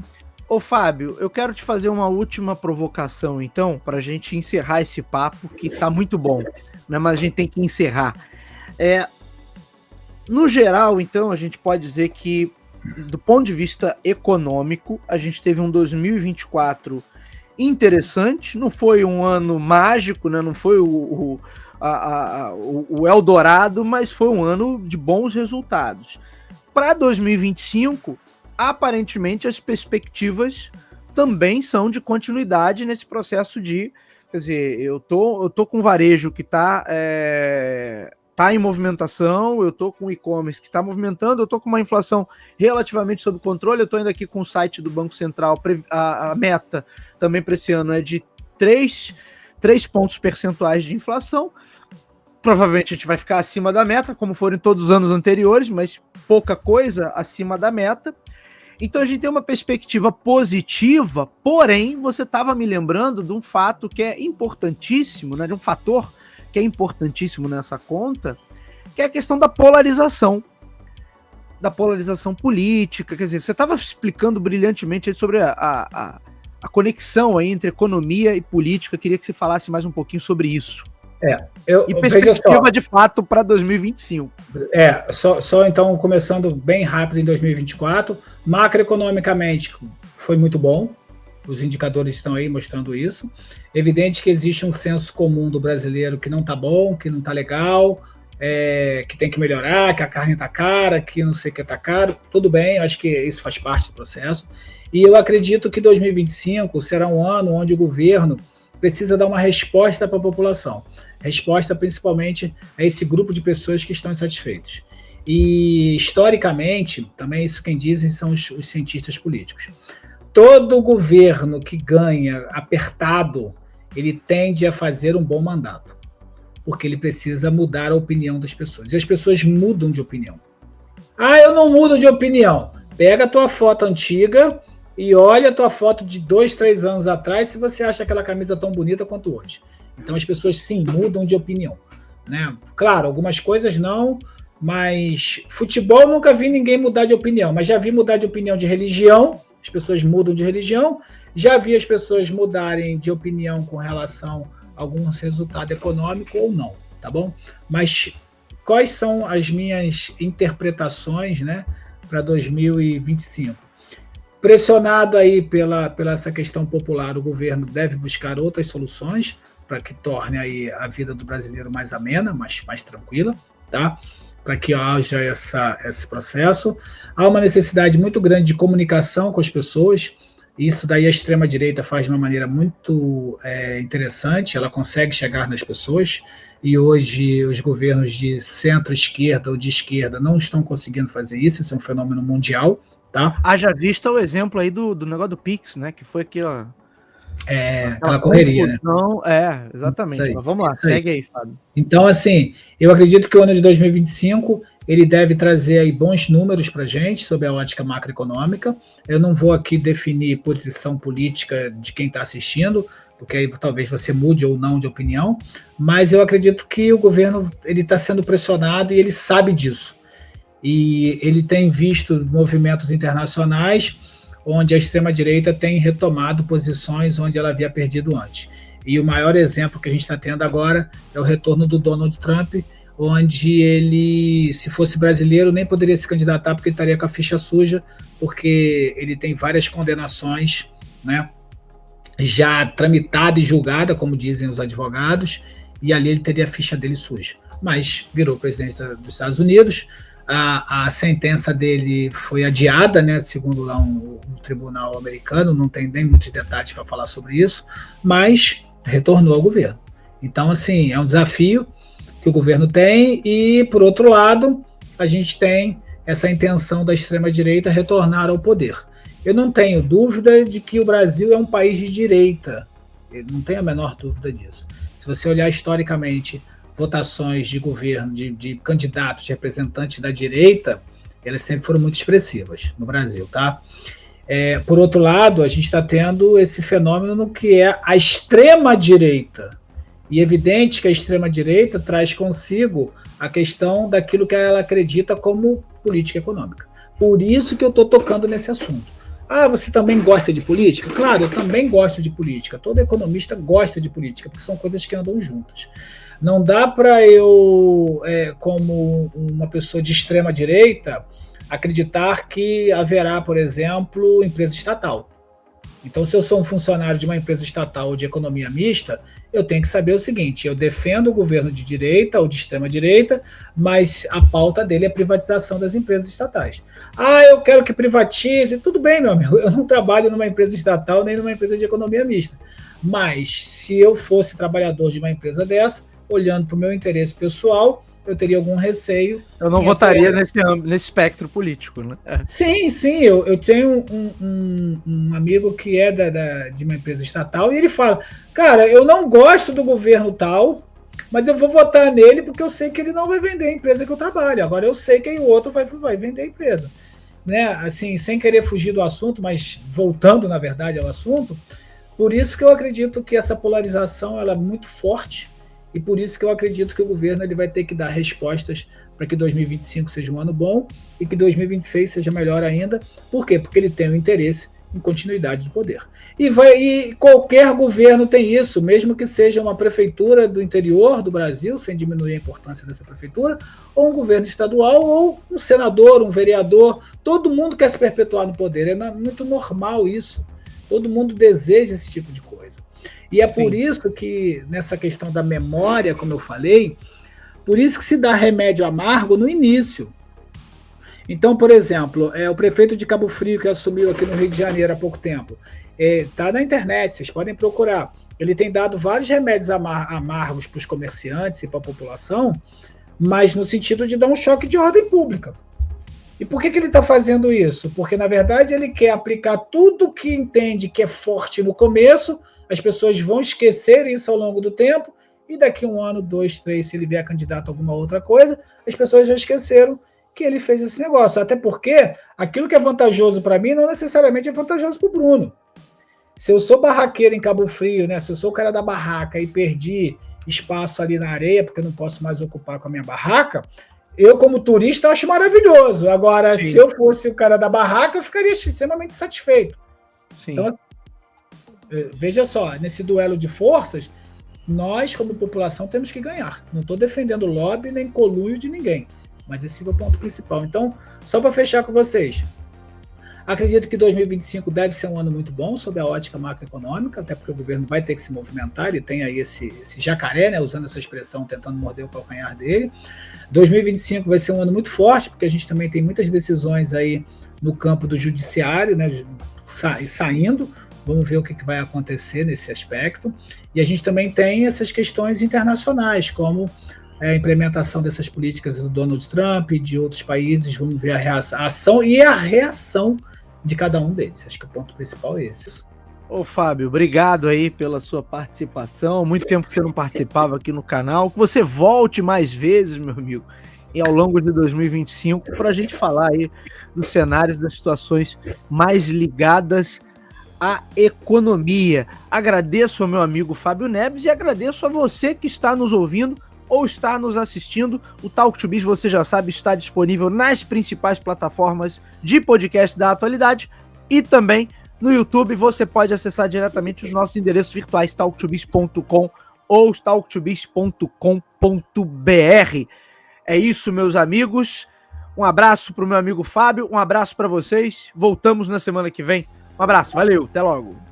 A: Ô, Fábio, eu quero te fazer uma última provocação, então, para a gente encerrar esse papo, que tá muito bom, né? Mas a gente tem que encerrar. No geral, então, a gente pode dizer que, do ponto de vista econômico, a gente teve um 2024 interessante, não foi um ano mágico, né? Não foi o Eldorado, mas foi um ano de bons resultados. Para 2025, aparentemente as perspectivas também são de continuidade nesse processo de, quer dizer, eu tô com um varejo que tá em movimentação, eu tô com o e-commerce que está movimentando, eu tô com uma inflação relativamente sob controle, eu tô indo aqui com o site do Banco Central, a meta também para esse ano é de 3 pontos percentuais de inflação. Provavelmente a gente vai ficar acima da meta, como foram em todos os anos anteriores, mas pouca coisa acima da meta. Então a gente tem uma perspectiva positiva, porém você estava me lembrando de um fato que é importantíssimo, né, de um fator que é importantíssimo nessa conta, que é a questão da polarização política. Quer dizer, você estava explicando brilhantemente sobre a conexão aí entre economia e política. Queria que você falasse mais um pouquinho sobre isso. E perspectiva de fato para 2025.
B: Só então, começando bem rápido em 2024, macroeconomicamente foi muito bom, os indicadores estão aí mostrando isso. Evidente que existe um senso comum do brasileiro que não tá bom, que não tá legal, que tem que melhorar, que a carne tá cara, que não sei o que tá caro. Tudo bem, acho que isso faz parte do processo. E eu acredito que 2025 será um ano onde o governo precisa dar uma resposta para a população. Resposta principalmente a esse grupo de pessoas que estão insatisfeitos. E, historicamente, também isso quem dizem são os cientistas políticos. Todo governo que ganha apertado, ele tende a fazer um bom mandato, porque ele precisa mudar a opinião das pessoas. E as pessoas mudam de opinião. Eu não mudo de opinião. Pega a tua foto antiga e olha a tua foto de 2, 3 anos atrás, se você acha aquela camisa tão bonita quanto hoje. Então as pessoas sim mudam de opinião, né? Claro, algumas coisas não, mas futebol nunca vi ninguém mudar de opinião, mas já vi mudar de opinião de religião, as pessoas mudam de religião, já vi as pessoas mudarem de opinião com relação a algum resultado econômico ou não, tá bom? Mas quais são as minhas interpretações, né, para 2025? Pressionado aí pela essa questão popular, o governo deve buscar outras soluções para que torne aí a vida do brasileiro mais amena, mais tranquila, tá? Para que haja esse processo. Há uma necessidade muito grande de comunicação com as pessoas. Isso daí a extrema-direita faz de uma maneira muito interessante, ela consegue chegar nas pessoas, e hoje os governos de centro-esquerda ou de esquerda não estão conseguindo fazer isso, isso é um fenômeno mundial. Tá?
A: Haja vista o exemplo aí do negócio do Pix, né? Que foi aqui, ó.
B: Aquela correria, né?
A: Exatamente. Mas vamos lá, segue aí, Fábio.
B: Então, assim, eu acredito que o ano de 2025 ele deve trazer aí bons números para a gente sobre a ótica macroeconômica. Eu não vou aqui definir posição política de quem está assistindo, porque aí talvez você mude ou não de opinião, mas eu acredito que o governo ele está sendo pressionado e ele sabe disso. E ele tem visto movimentos internacionais onde a extrema-direita tem retomado posições onde ela havia perdido antes. E o maior exemplo que a gente está tendo agora é o retorno do Donald Trump, onde ele, se fosse brasileiro, nem poderia se candidatar porque ele estaria com a ficha suja, porque ele tem várias condenações, né, já tramitada e julgada, como dizem os advogados, e ali ele teria a ficha dele suja. Mas virou presidente dos Estados Unidos. A sentença dele foi adiada, né, segundo lá um tribunal americano, não tem nem muitos detalhes para falar sobre isso, mas retornou ao governo. Então, assim, é um desafio que o governo tem e, por outro lado, a gente tem essa intenção da extrema-direita retornar ao poder. Eu não tenho dúvida de que o Brasil é um país de direita, eu não tenho a menor dúvida disso. Se você olhar historicamente votações de governo, de candidatos, de representantes da direita, elas sempre foram muito expressivas no Brasil, tá? Por outro lado, a gente está tendo esse fenômeno no que é a extrema-direita. E é evidente que a extrema-direita traz consigo a questão daquilo que ela acredita como política econômica. Por isso que eu estou tocando nesse assunto. Ah, você também gosta de política? Claro, eu também gosto de política. Todo economista gosta de política, porque são coisas que andam juntas. Não dá para eu, como uma pessoa de extrema-direita, acreditar que haverá, por exemplo, empresa estatal. Então, se eu sou um funcionário de uma empresa estatal ou de economia mista, eu tenho que saber o seguinte: eu defendo o governo de direita ou de extrema-direita, mas a pauta dele é a privatização das empresas estatais. Ah, eu quero que privatize. Tudo bem, meu amigo, eu não trabalho numa empresa estatal nem numa empresa de economia mista. Mas, se eu fosse trabalhador de uma empresa dessa, olhando para o meu interesse pessoal, eu teria algum receio.
A: Eu não votaria nesse espectro político, né?
B: Sim, eu tenho um amigo que é de uma empresa estatal e ele fala: cara, eu não gosto do governo tal, mas eu vou votar nele porque eu sei que ele não vai vender a empresa que eu trabalho. Agora eu sei que o outro vai vender a empresa. Né? Assim, sem querer fugir do assunto, mas voltando, na verdade, ao assunto, por isso que eu acredito que essa polarização ela é muito forte. E por isso que eu acredito que o governo ele vai ter que dar respostas para que 2025 seja um ano bom e que 2026 seja melhor ainda. Por quê? Porque ele tem o interesse em continuidade do poder. E qualquer governo tem isso, mesmo que seja uma prefeitura do interior do Brasil, sem diminuir a importância dessa prefeitura, ou um governo estadual, ou um senador, um vereador. Todo mundo quer se perpetuar no poder. É muito normal isso. Todo mundo deseja esse tipo de coisa. E é por isso que, nessa questão da memória, como eu falei, por isso que se dá remédio amargo no início. Então, por exemplo, o prefeito de Cabo Frio, que assumiu aqui no Rio de Janeiro há pouco tempo, está na internet, vocês podem procurar. Ele tem dado vários remédios amargos para os comerciantes e para a população, mas no sentido de dar um choque de ordem pública. E por que ele está fazendo isso? Porque, na verdade, ele quer aplicar tudo que entende que é forte no começo. As pessoas vão esquecer isso ao longo do tempo, e daqui 1 ano, 2, 3, se ele vier candidato a alguma outra coisa, as pessoas já esqueceram que ele fez esse negócio. Até porque aquilo que é vantajoso para mim não necessariamente é vantajoso para o Bruno. Se eu sou barraqueiro em Cabo Frio, né? Se eu sou o cara da barraca e perdi espaço ali na areia, porque eu não posso mais ocupar com a minha barraca, eu, como turista, acho maravilhoso. Agora, se eu fosse o cara da barraca, eu ficaria extremamente satisfeito. Sim. Então, veja só, nesse duelo de forças, nós, como população, temos que ganhar. Não estou defendendo lobby nem conluio de ninguém, mas esse é o ponto principal. Então, só para fechar com vocês, acredito que 2025 deve ser um ano muito bom sob a ótica macroeconômica, até porque o governo vai ter que se movimentar, ele tem aí esse jacaré, né, usando essa expressão, tentando morder o calcanhar dele. 2025 vai ser um ano muito forte, porque a gente também tem muitas decisões aí no campo do judiciário, né, saindo. Vamos ver o que vai acontecer nesse aspecto. E a gente também tem essas questões internacionais, como a implementação dessas políticas do Donald Trump e de outros países. Vamos ver a ação e a reação de cada um deles. Acho que o ponto principal é esse.
A: Ô, Fábio, obrigado aí pela sua participação. Muito tempo que você não participava aqui no canal. Que você volte mais vezes, meu amigo, e ao longo de 2025, para a gente falar aí dos cenários, das situações mais ligadas à economia. Agradeço ao meu amigo Fábio Neves e agradeço a você que está nos ouvindo ou está nos assistindo. O Talk to Biz, você já sabe, está disponível nas principais plataformas de podcast da atualidade e também no YouTube. Você pode acessar diretamente os nossos endereços virtuais, talktobiz.com ou talktobiz.com.br. É isso, meus amigos. Um abraço para o meu amigo Fábio, um abraço para vocês. Voltamos na semana que vem. Um abraço, valeu, até logo.